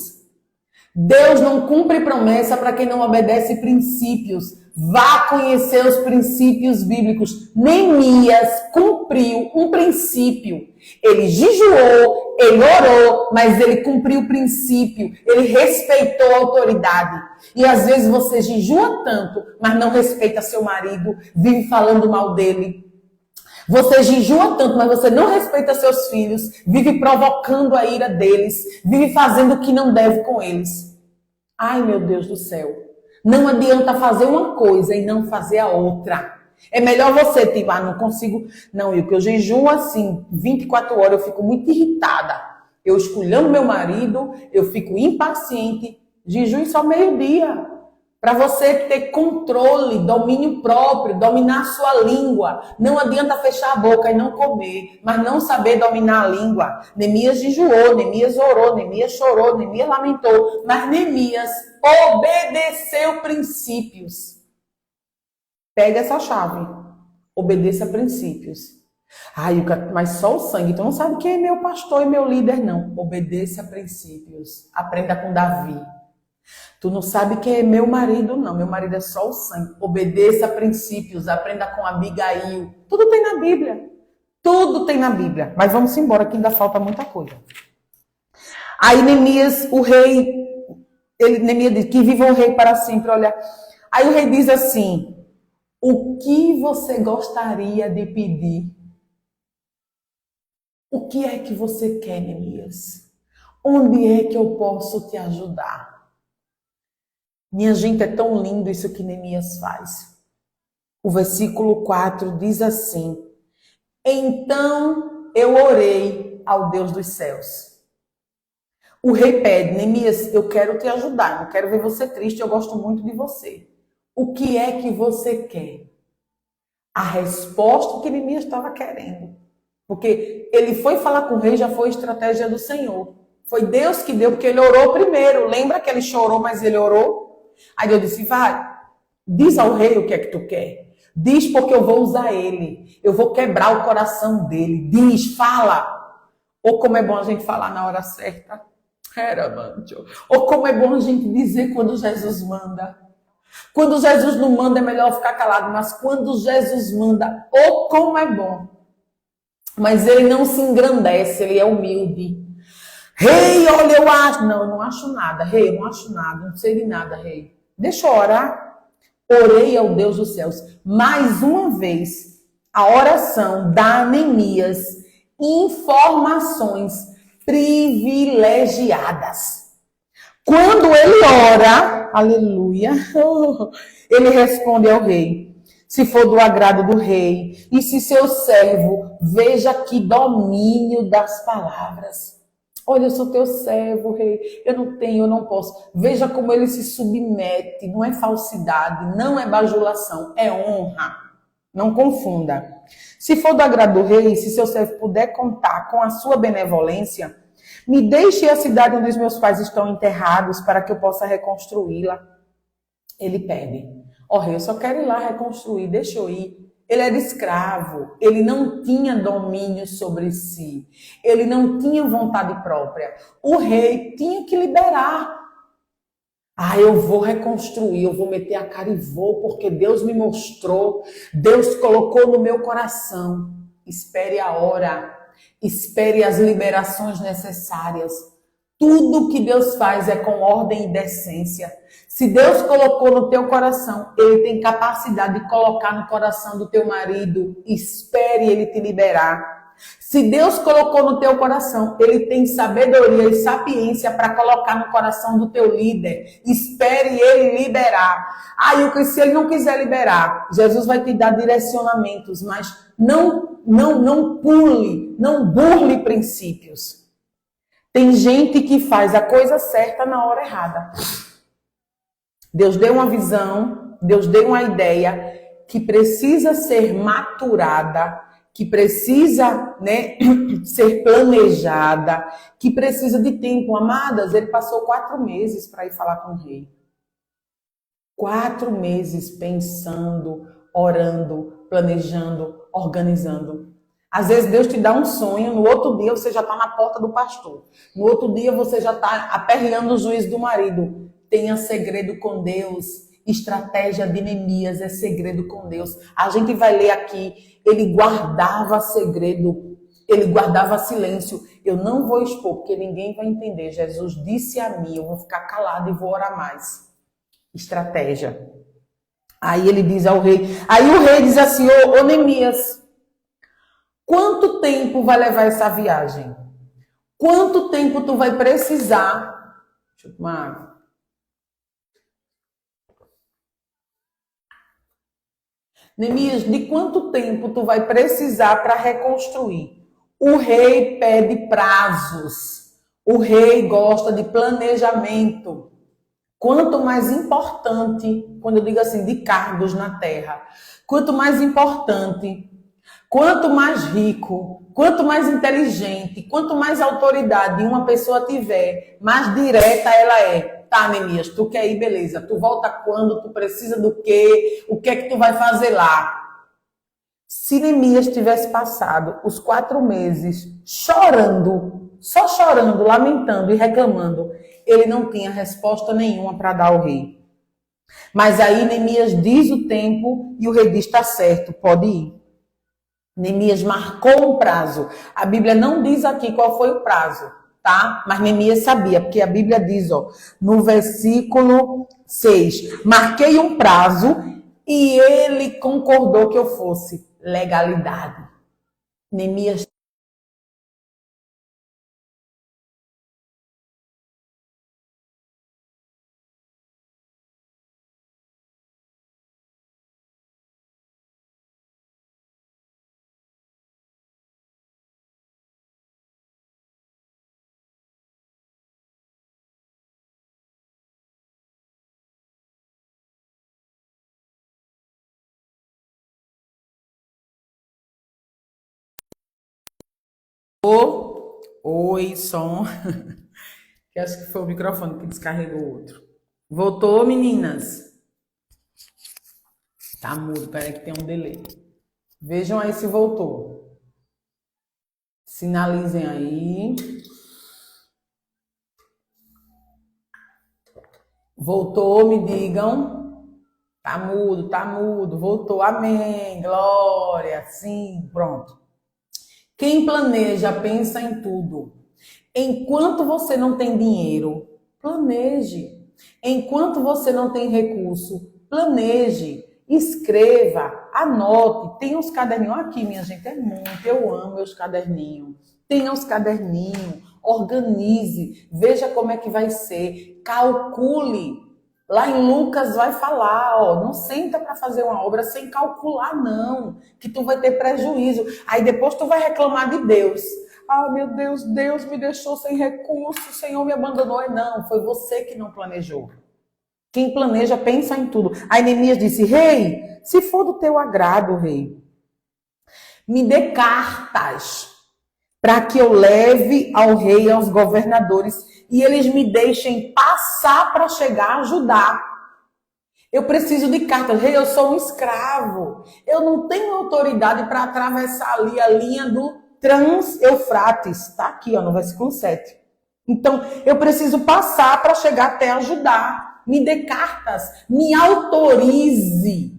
Deus não cumpre promessa para quem não obedece princípios. Vá conhecer os princípios bíblicos. Neemias cumpriu um princípio. Ele jejuou, ele orou, mas ele cumpriu o princípio. Ele respeitou a autoridade. E às vezes você jejua tanto, mas não respeita seu marido, vive falando mal dele. Você jejua tanto, mas você não respeita seus filhos, vive provocando a ira deles, vive fazendo o que não deve com eles. Ai, meu Deus do céu. Não adianta fazer uma coisa e não fazer a outra. É melhor você, tipo, não consigo. Não, eu jejuo assim, 24 horas, eu fico muito irritada. Eu esculhando meu marido, eu fico impaciente. Jejum só meio-dia. Para você ter controle, domínio próprio, dominar a sua língua. Não adianta fechar a boca e não comer, mas não saber dominar a língua. Neemias jejuou, Neemias orou, Neemias chorou, Neemias lamentou, mas Neemias obedeceu princípios. Pega essa chave. Obedeça princípios. Ai, mas só o sangue. Tu não sabe quem é meu pastor e meu líder, não. Obedeça princípios. Aprenda com Davi. Tu não sabe quem é meu marido, não. Meu marido é só o sangue. Obedeça princípios. Aprenda com Abigail. Tudo tem na Bíblia. Tudo tem na Bíblia. Mas vamos embora que ainda falta muita coisa. Aí Neemias, o rei, Neemias diz que viva o rei para sempre. Olha. Aí o rei diz assim: o que você gostaria de pedir? O que é que você quer, Neemias? Onde é que eu posso te ajudar? Minha gente, é tão lindo isso que Neemias faz. O versículo 4 diz assim: então eu orei ao Deus dos céus. O rei pede: Neemias, eu quero te ajudar, não quero ver você triste, eu gosto muito de você. O que é que você quer? a resposta que Neemias estava querendo. Porque ele foi falar com o rei, já foi estratégia do Senhor. Foi Deus que deu, porque ele orou primeiro. Lembra que ele chorou, mas ele orou? Aí Deus disse, vai, diz ao rei o que é que tu quer. Diz porque eu vou usar ele. Eu vou quebrar o coração dele. Diz, fala. Ou como é bom a gente falar na hora certa. Ou como é bom a gente dizer quando Jesus manda. Quando Jesus não manda é melhor ficar calado. Mas quando Jesus manda, ou como é bom. Mas ele não se engrandece, ele é humilde. Rei, olha, eu acho. Não, eu não acho nada. Rei, eu não acho nada. Não sei de nada, rei. Deixa eu orar. Orei ao Deus dos céus. Mais uma vez, a oração da Neemias, informações privilegiadas. Quando ele ora, aleluia, ele responde ao rei. Se for do agrado do rei, e se seu servo veja que domínio das palavras. Olha, eu sou teu servo, rei. Eu não tenho, eu não posso. Veja como ele se submete. Não é falsidade, não é bajulação, é honra. Não confunda. Se for do agrado do rei, se seu servo puder contar com a sua benevolência, me deixe a cidade onde os meus pais estão enterrados para que eu possa reconstruí-la. Ele pede. Ó rei, eu só quero ir lá reconstruir, deixa eu ir. Ele era escravo, ele não tinha domínio sobre si, ele não tinha vontade própria. O rei tinha que liberar. Ah, eu vou reconstruir, eu vou meter a cara e vou, porque Deus me mostrou, Deus colocou no meu coração. Espere a hora, espere as liberações necessárias. Tudo que Deus faz é com ordem e decência. Se Deus colocou no teu coração, Ele tem capacidade de colocar no coração do teu marido. Espere Ele te liberar. Se Deus colocou no teu coração, Ele tem sabedoria e sapiência para colocar no coração do teu líder. Espere Ele liberar. Aí, se Ele não quiser liberar, Jesus vai te dar direcionamentos, mas não pule, não burle princípios. Tem gente que faz a coisa certa na hora errada. Deus deu uma visão, Deus deu uma ideia que precisa ser maturada, que precisa, ser planejada, que precisa de tempo. Amadas, ele passou 4 meses para ir falar com o rei. 4 meses pensando, orando, planejando, organizando. Às vezes Deus te dá um sonho, no outro dia você já está na porta do pastor. No outro dia você já está aperreando o juiz do marido. Tenha segredo com Deus. Estratégia de Neemias é segredo com Deus. A gente vai ler aqui, ele guardava segredo, ele guardava silêncio. Eu não vou expor, porque ninguém vai entender. Jesus disse a mim, eu vou ficar calado e vou orar mais. Estratégia. Aí ele diz ao rei, aí o rei diz assim, ô Neemias, quanto tempo vai levar essa viagem? Quanto tempo tu vai precisar? Deixa eu tomar água. Neemias, de quanto tempo tu vai precisar para reconstruir? O rei pede prazos. O rei gosta de planejamento. Quanto mais importante, quando eu digo assim, de cargos na terra, quanto mais importante, quanto mais rico, quanto mais inteligente, quanto mais autoridade uma pessoa tiver, mais direta ela é. Tá, Neemias, tu quer ir, beleza. Tu volta quando? Tu precisa do quê? O que é que tu vai fazer lá? Se Neemias tivesse passado os 4 meses chorando, só chorando, lamentando e reclamando, ele não tinha resposta nenhuma para dar ao rei. Mas aí Neemias diz o tempo e o rei diz, tá certo, pode ir. Neemias marcou um prazo. A Bíblia não diz aqui qual foi o prazo, tá? Mas Neemias sabia, porque a Bíblia diz, no versículo 6, marquei um prazo e ele concordou que eu fosse. Legalidade. Neemias Oi, som. Que acho que foi o microfone que descarregou o outro. Voltou, meninas? Tá mudo, peraí que tem um delay. Vejam aí se voltou. Sinalizem aí. Voltou, me digam. Tá mudo. Voltou, amém, glória, sim, pronto. Quem planeja, pensa em tudo. Enquanto você não tem dinheiro, planeje. Enquanto você não tem recurso, planeje. Escreva, anote. Tem os caderninhos aqui, minha gente, é muito. Eu amo meus caderninhos. Tenha os caderninhos, organize, veja como é que vai ser, calcule. Lá em Lucas vai falar, ó, não senta para fazer uma obra sem calcular não, que tu vai ter prejuízo. Aí depois tu vai reclamar de Deus. Ah, meu Deus, Deus me deixou sem recurso, o Senhor me abandonou. Não, foi você que não planejou. Quem planeja pensa em tudo. Aí Neemias disse, rei, se for do teu agrado, rei, me dê cartas para que eu leve ao rei e aos governadores e eles me deixem passar para chegar a ajudar. Eu preciso de cartas. Rei, eu sou um escravo. Eu não tenho autoridade para atravessar ali a linha do Trans-Eufrates. Está aqui, ó, no versículo 7. Então, eu preciso passar para chegar até ajudar. Me dê cartas. Me autorize.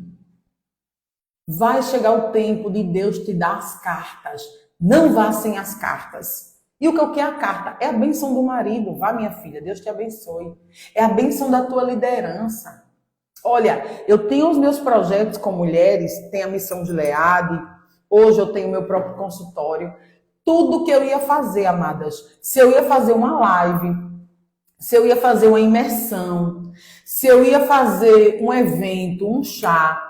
Vai chegar o tempo de Deus te dar as cartas. Não vá sem as cartas. E o que é a carta? É a bênção do marido. Vá, minha filha, Deus te abençoe. É a bênção da tua liderança. Olha, eu tenho os meus projetos com mulheres, tenho a missão de Leade, hoje eu tenho meu próprio consultório. Tudo que eu ia fazer, amadas, se eu ia fazer uma live, se eu ia fazer uma imersão, se eu ia fazer um evento, um chá,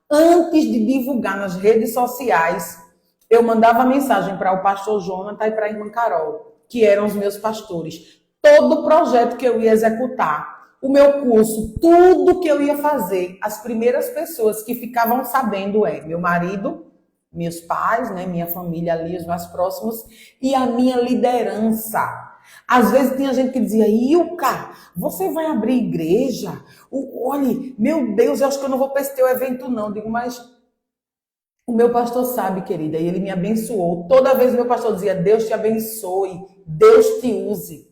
antes de divulgar nas redes sociais, eu mandava mensagem para o pastor Jonathan e para a irmã Carol, que eram os meus pastores. Todo projeto que eu ia executar, o meu curso, tudo que eu ia fazer, as primeiras pessoas que ficavam sabendo meu marido, meus pais, né, minha família ali, os mais próximos, e a minha liderança. Às vezes tinha gente que dizia, Ilka, você vai abrir igreja? Olha, meu Deus, eu acho que eu não vou para esse teu evento não. Eu digo, mas o meu pastor sabe, querida, e ele me abençoou. Toda vez meu pastor dizia, Deus te abençoe, Deus te use.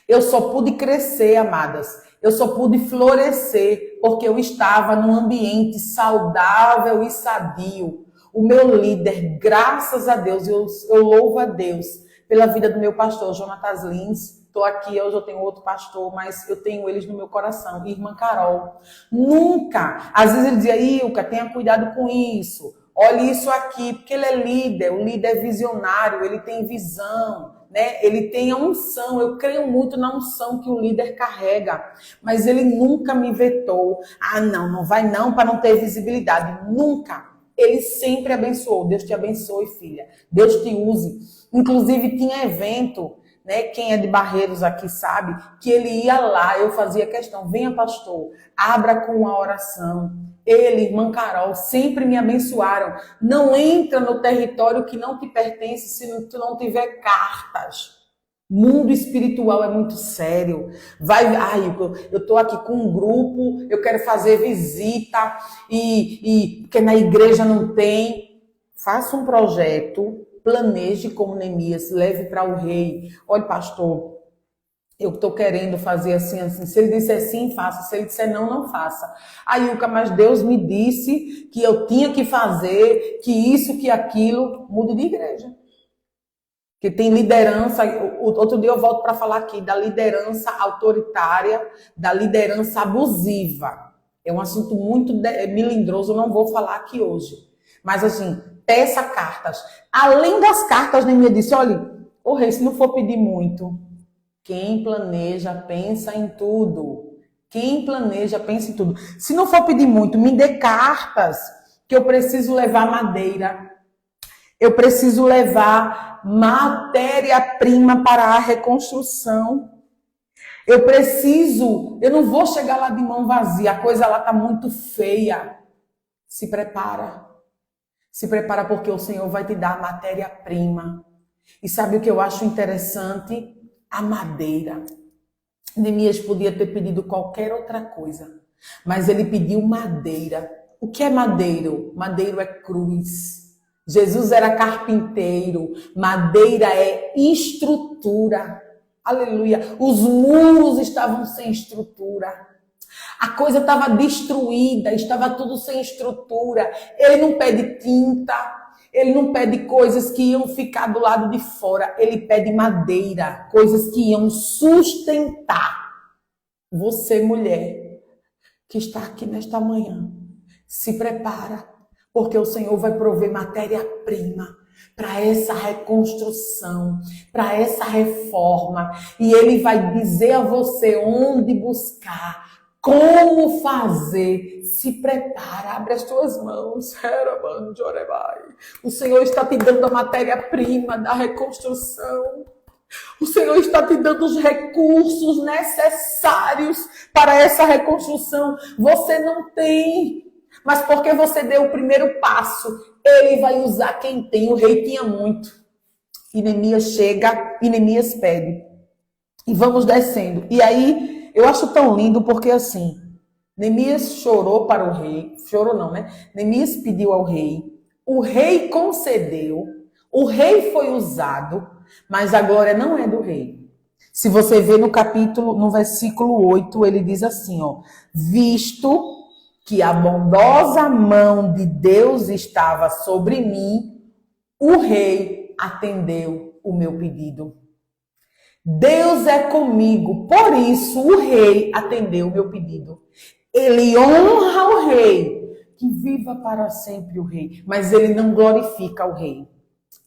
Eu só pude crescer, amadas. Eu só pude florescer porque eu estava num ambiente saudável e sadio. O meu líder, graças a Deus, eu louvo a Deus pela vida do meu pastor, Jonatas Lins. Estou aqui, hoje eu tenho outro pastor, mas eu tenho eles no meu coração. Irmã Carol. Nunca. Às vezes ele dizia, Ilka, tenha cuidado com isso. Olhe isso aqui, porque ele é líder. O líder é visionário, ele tem visão. Né? Ele tem a unção, eu creio muito na unção que o líder carrega, mas ele nunca me vetou. Ah, não vai não, para não ter visibilidade. Nunca. Ele sempre abençoou. Deus te abençoe, filha. Deus te use. Inclusive, tinha evento, né? Quem é de Barreiros aqui sabe, que ele ia lá, eu fazia questão, venha pastor, abra com uma oração. Ele, irmã Carol, sempre me abençoaram. Não entra no território que não te pertence se tu não tiver cartas. Mundo espiritual é muito sério. Eu tô aqui com um grupo, eu quero fazer visita e porque na igreja não tem. Faça um projeto, planeje como Neemias, leve para o rei. Olha, pastor, eu estou querendo fazer assim, assim. Se ele disser sim, faça. Se ele disser não, não faça. Aí, mas Deus me disse que eu tinha que fazer, que isso, que aquilo. Mude de igreja. Que tem liderança. Outro dia eu volto para falar aqui da liderança autoritária, da liderança abusiva. É um assunto muito melindroso, eu não vou falar aqui hoje. Mas assim, peça cartas. Além das cartas, Neemias disse, olha, ô rei, se não for pedir muito... Quem planeja, pensa em tudo. Quem planeja, pensa em tudo. Se não for pedir muito, me dê cartas, que eu preciso levar madeira. Eu preciso levar matéria-prima para a reconstrução. Eu não vou chegar lá de mão vazia, a coisa lá está muito feia. Se prepara. Se prepara porque o Senhor vai te dar matéria-prima. E sabe o que eu acho interessante? A madeira. Neemias podia ter pedido qualquer outra coisa, mas ele pediu madeira. O que é madeiro? Madeiro é cruz. Jesus era carpinteiro. Madeira é estrutura. Aleluia. Os muros estavam sem estrutura. A coisa estava destruída, estava tudo sem estrutura. Ele não pede tinta, ele não pede coisas que iam ficar do lado de fora. Ele pede madeira, coisas que iam sustentar. Você, mulher, que está aqui nesta manhã, se prepara, porque o Senhor vai prover matéria-prima para essa reconstrução, para essa reforma. E Ele vai dizer a você onde buscar, como fazer. Se prepara, abre as tuas mãos. O Senhor está te dando a matéria-prima da reconstrução. O Senhor está te dando os recursos necessários para essa reconstrução. Você não tem, mas porque você deu o primeiro passo, Ele vai usar quem tem. O rei tinha muito. E Neemias chega, e Neemias pede. E vamos descendo. E aí, eu acho tão lindo porque assim, Neemias chorou para o rei. Chorou não, né? Neemias pediu ao rei. O rei concedeu. O rei foi usado. Mas a glória não é do rei. Se você vê no versículo 8, ele diz assim, ó: visto que a bondosa mão de Deus estava sobre mim, o rei atendeu o meu pedido. Deus é comigo, por isso o rei atendeu o meu pedido. Ele honra o rei, que viva para sempre o rei, mas ele não glorifica o rei.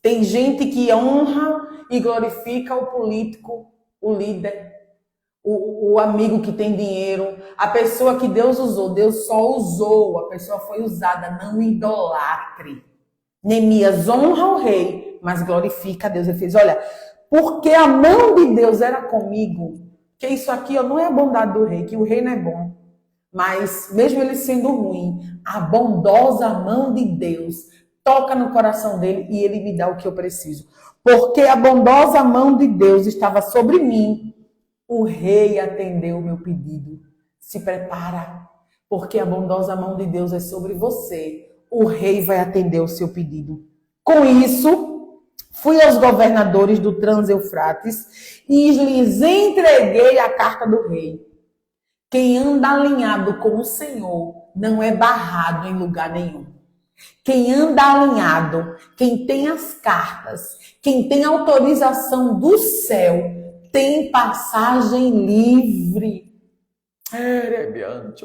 Tem gente que honra e glorifica o político, o líder, o amigo que tem dinheiro, a pessoa que Deus usou. Deus só usou, a pessoa foi usada, não idolatre. Neemias honra o rei, mas glorifica a Deus. Ele fez, olha, porque a mão de Deus era comigo, que isso aqui ó, não é a bondade do rei, que o rei não é bom, mas mesmo ele sendo ruim, a bondosa mão de Deus toca no coração dele e ele me dá o que eu preciso. Porque a bondosa mão de Deus estava sobre mim, o rei atendeu o meu pedido. Se prepara, porque a bondosa mão de Deus é sobre você. O rei vai atender o seu pedido. Com isso, fui aos governadores do Trans-Eufrates e lhes entreguei a carta do rei. Quem anda alinhado com o Senhor não é barrado em lugar nenhum. Quem anda alinhado, quem tem as cartas, quem tem autorização do céu, tem passagem livre.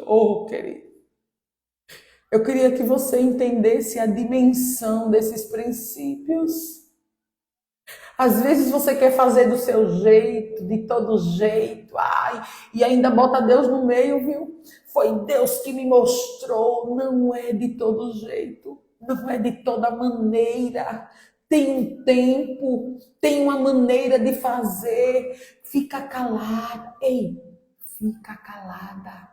Oh, querido. Eu queria que você entendesse a dimensão desses princípios. Às vezes você quer fazer do seu jeito, de todo jeito, e ainda bota Deus no meio, viu? Foi Deus que me mostrou, não é de todo jeito, não é de toda maneira. Tem um tempo, tem uma maneira de fazer. Fica calada, fica calada.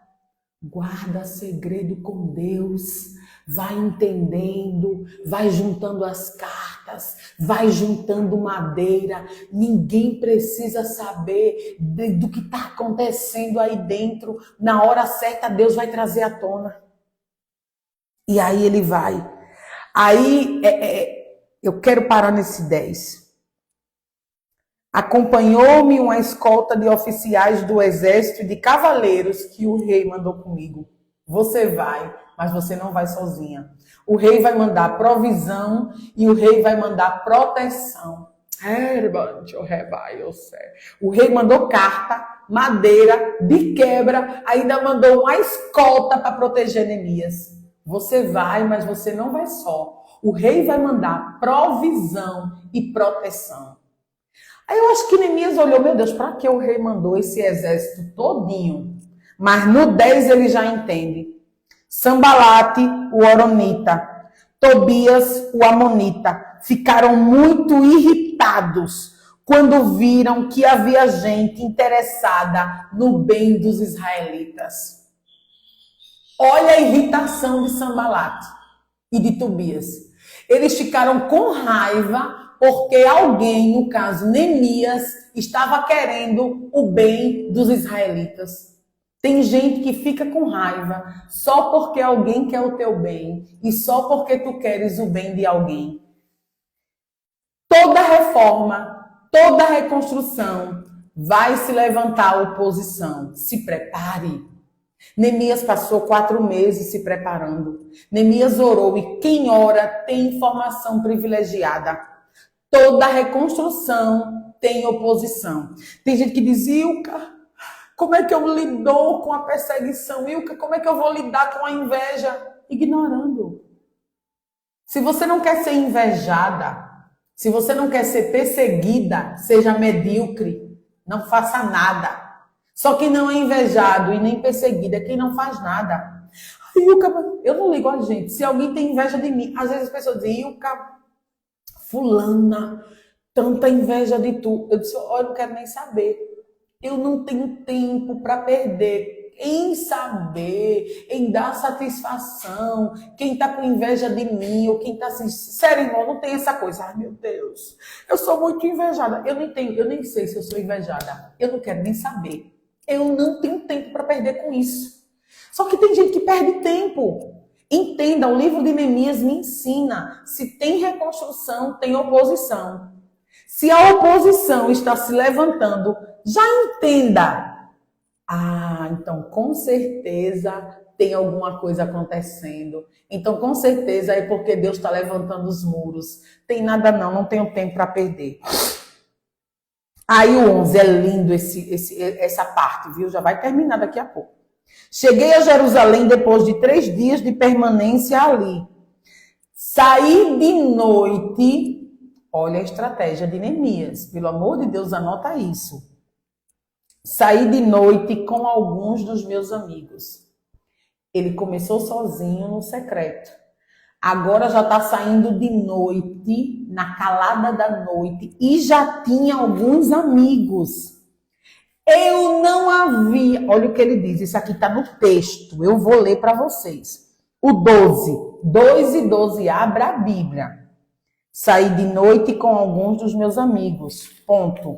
Guarda segredo com Deus, vai entendendo, vai juntando as cartas, vai juntando madeira. Ninguém precisa saber do que está acontecendo aí dentro. Na hora certa, Deus vai trazer à tona. E aí ele vai. Aí, eu quero parar nesse 10. Acompanhou-me uma escolta de oficiais do exército e de cavaleiros que o rei mandou comigo. Você vai, mas você não vai sozinha. O rei vai mandar provisão e o rei vai mandar proteção. O rei mandou carta, madeira, de quebra, ainda mandou uma escolta para proteger Neemias. Você vai, mas você não vai só. O rei vai mandar provisão e proteção. Aí eu acho que Neemias olhou, meu Deus, para que o rei mandou esse exército todinho? Mas no 10 ele já entende. Sambalate, o Horonita, Tobias, o Amonita, ficaram muito irritados quando viram que havia gente interessada no bem dos israelitas. Olha a irritação de Sambalate e de Tobias. Eles ficaram com raiva porque alguém, no caso Neemias, estava querendo o bem dos israelitas. Tem gente que fica com raiva só porque alguém quer o teu bem e só porque tu queres o bem de alguém. Toda reforma, toda reconstrução vai se levantar oposição. Se prepare. Neemias passou 4 meses se preparando. Neemias orou e quem ora tem informação privilegiada. Toda reconstrução tem oposição. Tem gente que diz, Ilka, como é que eu lido com a perseguição? Ilka, como é que eu vou lidar com a inveja? Ignorando. Se você não quer ser invejada, se você não quer ser perseguida, seja medíocre. Não faça nada. Só quem não é invejado e nem perseguido é quem não faz nada. Ilka, eu não ligo a gente. Se alguém tem inveja de mim, às vezes as pessoas dizem, Ilka, fulana, tanta inveja de tu. Eu disse, olha, eu não quero nem saber. Eu não tenho tempo para perder em saber, em dar satisfação. Quem está com inveja de mim, ou quem está assim, sério, irmão, não tem essa coisa. Ai, meu Deus, eu sou muito invejada. Eu nem sei se eu sou invejada. Eu não quero nem saber. Eu não tenho tempo para perder com isso. Só que tem gente que perde tempo. Entenda, o livro de Neemias me ensina. Se tem reconstrução, tem oposição. Se a oposição está se levantando, já entenda. Então com certeza tem alguma coisa acontecendo. Então com certeza é porque Deus está levantando os muros. Tem nada não tenho tempo para perder. Aí o 11, é lindo essa parte, viu? Já vai terminar daqui a pouco. Cheguei a Jerusalém depois de 3 dias de permanência ali. Saí de noite. Olha a estratégia de Neemias. Pelo amor de Deus, anota isso. Saí de noite com alguns dos meus amigos. Ele começou sozinho no secreto. Agora já está saindo de noite, na calada da noite, e já tinha alguns amigos. Eu não havia... Olha o que ele diz, isso aqui está no texto, eu vou ler para vocês. O 12, 2 e 12, abra a Bíblia. Saí de noite com alguns dos meus amigos, ponto.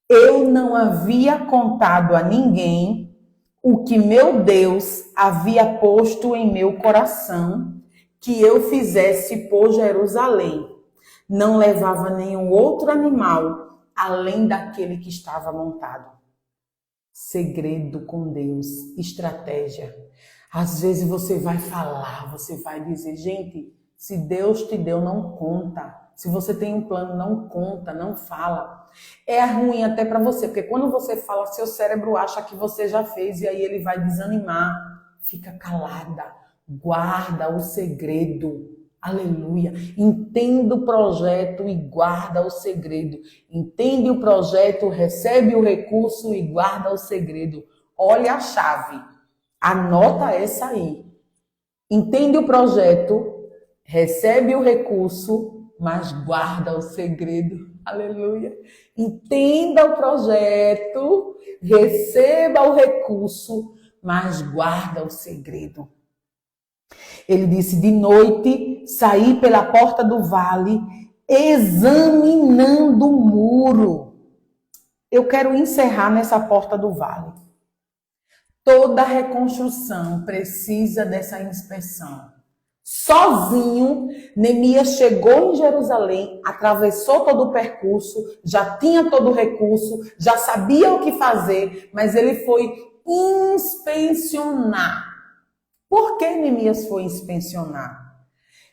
Eu não havia contado a ninguém o que meu Deus havia posto em meu coração, que eu fizesse por Jerusalém. Não levava nenhum outro animal, além daquele que estava montado. Segredo com Deus, estratégia. Às vezes você vai falar, você vai dizer, gente, se Deus te deu, não conta. Se você tem um plano, não conta, não fala. É ruim até para você, porque quando você fala, seu cérebro acha que você já fez e aí ele vai desanimar. Fica calada. Guarda o segredo. Aleluia. Entenda o projeto e guarda o segredo. Entende o projeto, recebe o recurso e guarda o segredo. Olha a chave. Anota essa aí. Entende o projeto, recebe o recurso, mas guarda o segredo. Aleluia. Entenda o projeto, receba o recurso, mas guarda o segredo. Ele disse, de noite, saí pela porta do vale, examinando o muro. Eu quero encerrar nessa porta do vale. Toda reconstrução precisa dessa inspeção. Sozinho, Neemias chegou em Jerusalém, atravessou todo o percurso, já tinha todo o recurso, já sabia o que fazer, mas ele foi inspecionar. Por que Neemias foi inspecionar?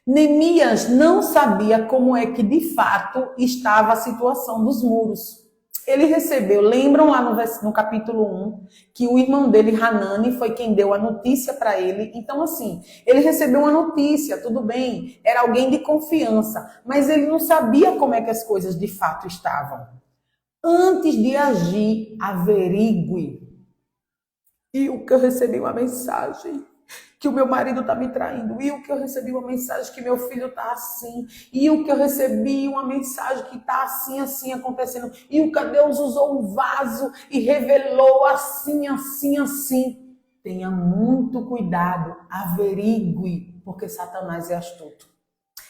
Neemias não sabia como é que de fato estava a situação dos muros. Ele recebeu, lembram lá no capítulo 1, que o irmão dele, Hanani, foi quem deu a notícia para ele. Então assim, ele recebeu uma notícia, tudo bem, era alguém de confiança, mas ele não sabia como é que as coisas de fato estavam. Antes de agir, averigue. E o que eu recebi uma mensagem que o meu marido está me traindo, e o que eu recebi uma mensagem que meu filho está assim, e o que eu recebi uma mensagem que está assim, assim acontecendo, e o que Deus usou um vaso e revelou assim, assim, assim. Tenha muito cuidado, averigue, porque Satanás é astuto.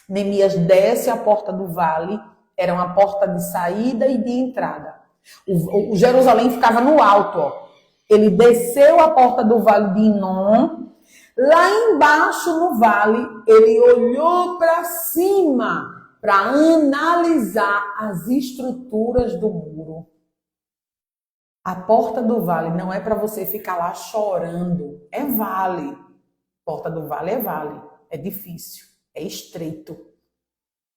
Neemias desce a porta do vale Era uma porta de saída e de entrada. O Jerusalém ficava no alto, ó. Ele desceu a porta do vale de Inom. Lá embaixo no vale, ele olhou para cima para analisar as estruturas do muro. A porta do vale não é para você ficar lá chorando. É vale. Porta do vale é vale. É difícil. É estreito.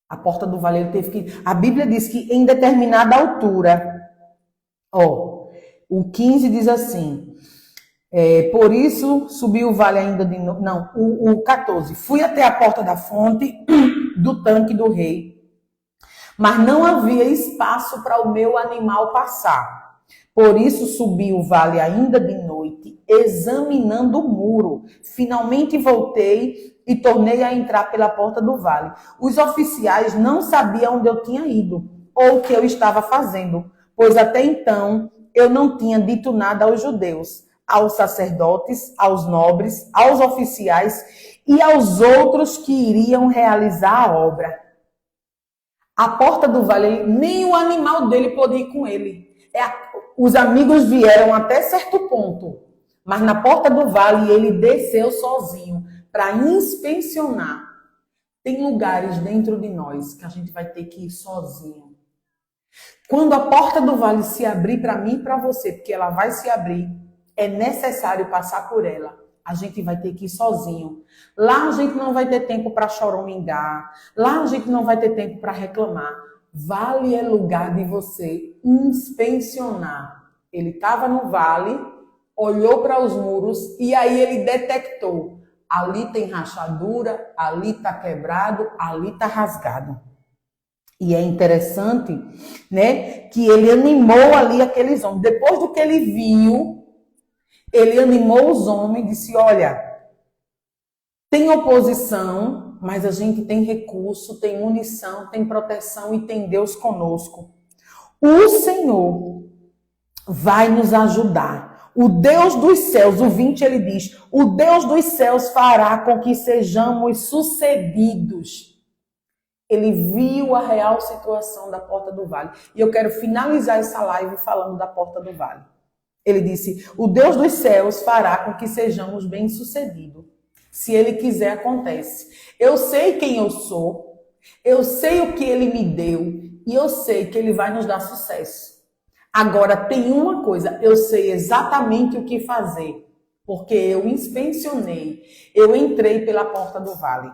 A porta do vale ele teve que... A Bíblia diz que em determinada altura... Ó, o 15 diz assim... por isso subiu o vale ainda de... Não, o 14. Fui até a porta da fonte do tanque do rei. Mas não havia espaço para o meu animal passar. Por isso subi o vale ainda de noite, examinando o muro. Finalmente voltei e tornei a entrar pela porta do vale. Os oficiais não sabiam onde eu tinha ido ou o que eu estava fazendo, pois até então eu não tinha dito nada aos judeus, aos sacerdotes, aos nobres, aos oficiais e aos outros que iriam realizar a obra. A porta do vale, nem o animal dele podia ir com ele. Os amigos vieram até certo ponto, mas na porta do vale ele desceu sozinho para inspecionar. Tem lugares dentro de nós que a gente vai ter que ir sozinho. Quando a porta do vale se abrir para mim e para você, porque ela vai se abrir, é necessário passar por ela. A gente vai ter que ir sozinho. Lá a gente não vai ter tempo para choramingar. Lá a gente não vai ter tempo para reclamar. Vale é lugar de você inspecionar. Ele estava no vale, olhou para os muros e aí ele detectou. Ali tem rachadura, ali está quebrado, ali está rasgado. E é interessante, né, que ele animou ali aqueles homens. Depois do que ele viu, ele animou os homens e disse, olha, tem oposição, mas a gente tem recurso, tem munição, tem proteção e tem Deus conosco. O Senhor vai nos ajudar. O Deus dos céus, o 20 ele diz, o Deus dos céus fará com que sejamos sucedidos. Ele viu a real situação da porta do vale. E eu quero finalizar essa live falando da porta do vale. Ele disse, o Deus dos céus fará com que sejamos bem-sucedidos. Se Ele quiser, acontece. Eu sei quem eu sou, eu sei o que Ele me deu e eu sei que Ele vai nos dar sucesso. Agora, tem uma coisa, eu sei exatamente o que fazer, porque eu inspecionei, eu entrei pela porta do vale.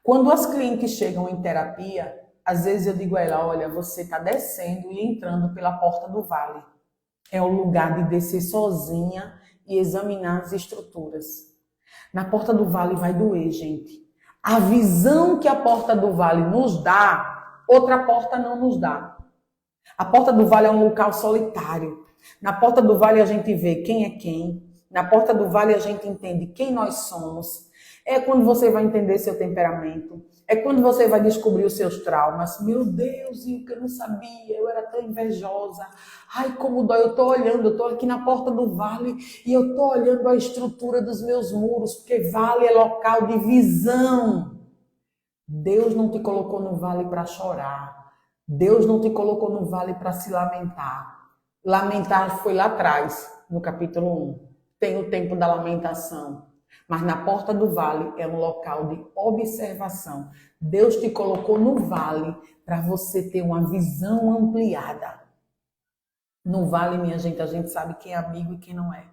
Quando as clientes chegam em terapia, às vezes eu digo a ela, olha, você está descendo e entrando pela porta do vale. É o lugar de descer sozinha e examinar as estruturas. Na porta do vale vai doer, gente. A visão que a porta do vale nos dá, outra porta não nos dá. A porta do vale é um local solitário. Na porta do vale a gente vê quem é quem. Na porta do vale a gente entende quem nós somos. É quando você vai entender seu temperamento. É quando você vai descobrir os seus traumas. Meu Deus, e o que eu não sabia, eu era tão invejosa. Ai, como dói, eu tô olhando, eu tô aqui na porta do vale e eu tô olhando a estrutura dos meus muros, porque vale é local de visão. Deus não te colocou no vale para chorar. Deus não te colocou no vale para se lamentar. Lamentar foi lá atrás, no capítulo 1. Tem o tempo da lamentação. Mas na porta do vale é um local de observação. Deus te colocou no vale para você ter uma visão ampliada. No vale, minha gente, a gente sabe quem é amigo e quem não é.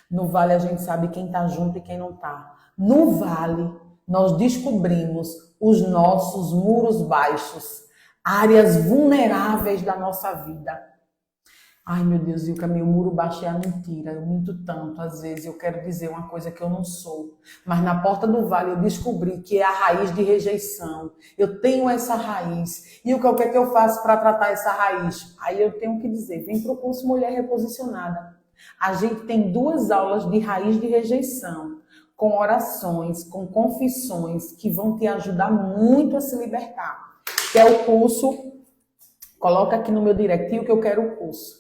No vale, a gente sabe quem está junto e quem não está. No vale, nós descobrimos os nossos muros baixos, áreas vulneráveis da nossa vida. Ai, meu Deus, Ilka, meu muro baixo é a mentira. Eu minto tanto, às vezes eu quero dizer uma coisa que eu não sou. Mas na porta do vale eu descobri que é a raiz de rejeição. Eu tenho essa raiz. E o que é que eu faço para tratar essa raiz? Aí eu tenho que dizer, vem para o curso Mulher Reposicionada. A gente tem 2 aulas de raiz de rejeição, com orações, com confissões, que vão te ajudar muito a se libertar. Que é o curso, coloca aqui no meu directinho que eu quero o curso.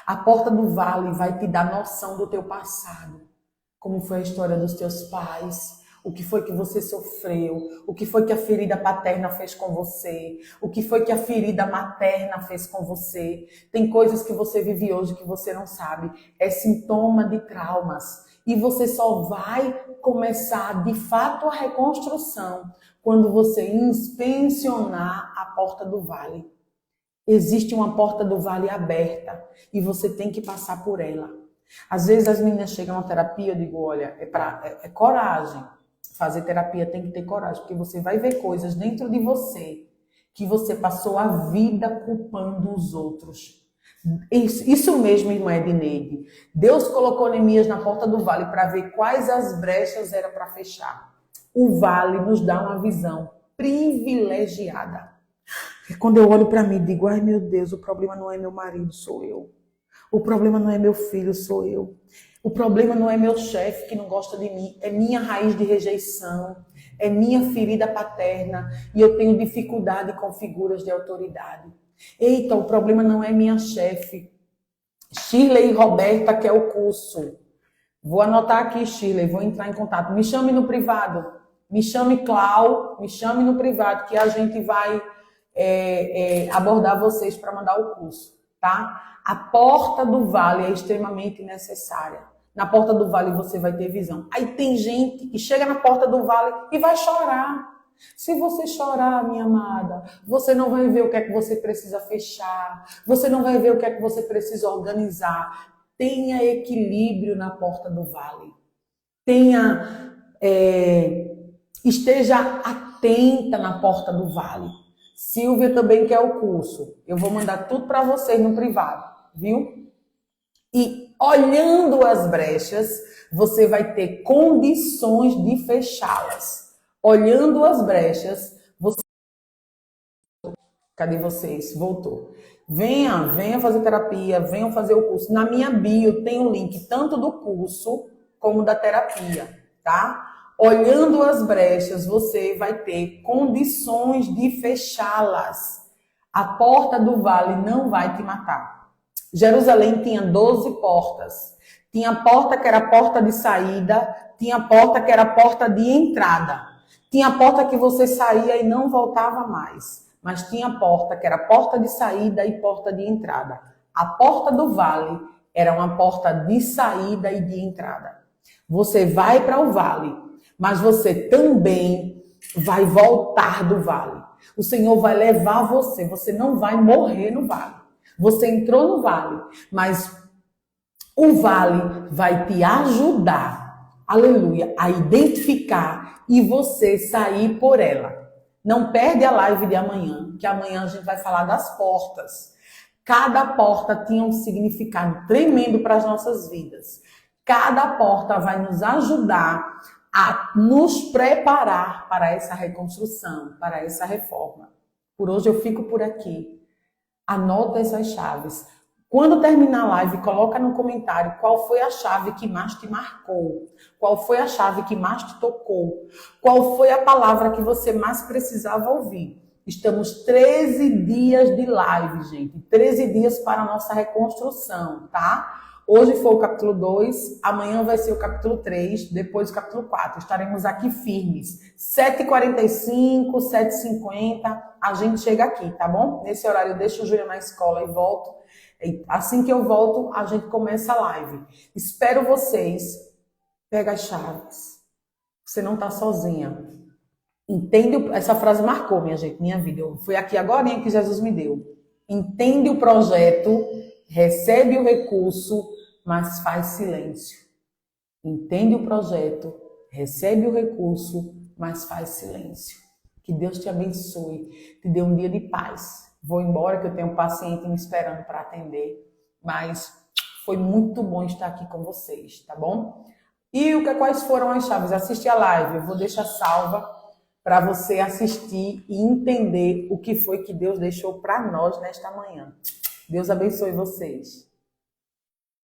A porta do vale vai te dar noção do teu passado. Como foi a história dos teus pais. o que foi que você sofreu, o que foi que a ferida paterna fez com você, o que foi que a ferida materna fez com você. Tem coisas que você vive hoje que você não sabe. É sintoma de traumas. E você só vai começar, de fato, a reconstrução quando você inspecionar a porta do vale. Existe uma porta do vale aberta e você tem que passar por ela. Às vezes as meninas chegam na terapia, eu digo, olha, é coragem. Fazer terapia tem que ter coragem, porque você vai ver coisas dentro de você que você passou a vida culpando os outros. Isso mesmo, irmã Edneide. Deus colocou Neemias na porta do vale para ver quais as brechas era para fechar. O vale nos dá uma visão privilegiada. E quando eu olho para mim, digo, ai meu Deus, o problema não é meu marido, sou eu. O problema não é meu filho, sou eu. O problema não é meu chefe que não gosta de mim, é minha raiz de rejeição, é minha ferida paterna e eu tenho dificuldade com figuras de autoridade. Eita, o problema não é minha chefe. Shirley e Roberta quer o curso. Vou anotar aqui, Shirley, vou entrar em contato. Me chame no privado. Me chame, Clau, me chame no privado que a gente vai abordar vocês para mandar o curso, tá? A porta do vale é extremamente necessária. Na porta do vale você vai ter visão. Aí tem gente que chega na porta do vale e vai chorar. Se você chorar, minha amada, você não vai ver o que é que você precisa fechar. Você não vai ver o que é que você precisa organizar. Tenha equilíbrio na porta do vale. Esteja atenta na porta do vale. Silvia também quer o curso. Eu vou mandar tudo para vocês no privado, viu? E olhando as brechas, você vai ter condições de fechá-las. Olhando as brechas, você... Cadê vocês? Voltou. Venha fazer terapia, venham fazer o curso. Na minha bio tem o link tanto do curso como da terapia, tá? Olhando as brechas, você vai ter condições de fechá-las. A porta do vale não vai te matar. Jerusalém tinha 12 portas. Tinha a porta que era a porta de saída, tinha a porta que era a porta de entrada. Tinha a porta que você saía e não voltava mais. Mas tinha a porta que era a porta de saída e porta de entrada. A porta do vale era uma porta de saída e de entrada. Você vai para o vale, mas você também vai voltar do vale. O Senhor vai levar você. Você não vai morrer no vale. Você entrou no vale, mas o vale vai te ajudar, aleluia, a identificar e você sair por ela. Não perde a live de amanhã, que amanhã a gente vai falar das portas. Cada porta tinha um significado tremendo para as nossas vidas. Cada porta vai nos ajudar a nos preparar para essa reconstrução, para essa reforma. Por hoje eu fico por aqui. Anota essas chaves. Quando terminar a live, coloca no comentário qual foi a chave que mais te marcou, qual foi a chave que mais te tocou, qual foi a palavra que você mais precisava ouvir. Estamos 13 dias de live, gente. 13 dias para a nossa reconstrução, tá? Hoje foi o capítulo 2, amanhã vai ser o capítulo 3, depois o capítulo 4. Estaremos aqui firmes. 7h45, 7h50, a gente chega aqui, tá bom? Nesse horário eu deixo o Júlio na escola e volto. Assim que eu volto, a gente começa a live. Espero vocês. Pega as chaves. Você não tá sozinha. Entende? Essa frase marcou, minha gente, minha vida. Foi aqui agora que Jesus me deu. Entende o projeto, recebe o recurso, mas faz silêncio. Entende o projeto, recebe o recurso, mas faz silêncio. Que Deus te abençoe, te dê um dia de paz. Vou embora que eu tenho um paciente me esperando para atender, mas foi muito bom estar aqui com vocês, tá bom? E quais foram as chaves? Assiste a live, eu vou deixar salva para você assistir e entender o que foi que Deus deixou para nós nesta manhã. Deus abençoe vocês.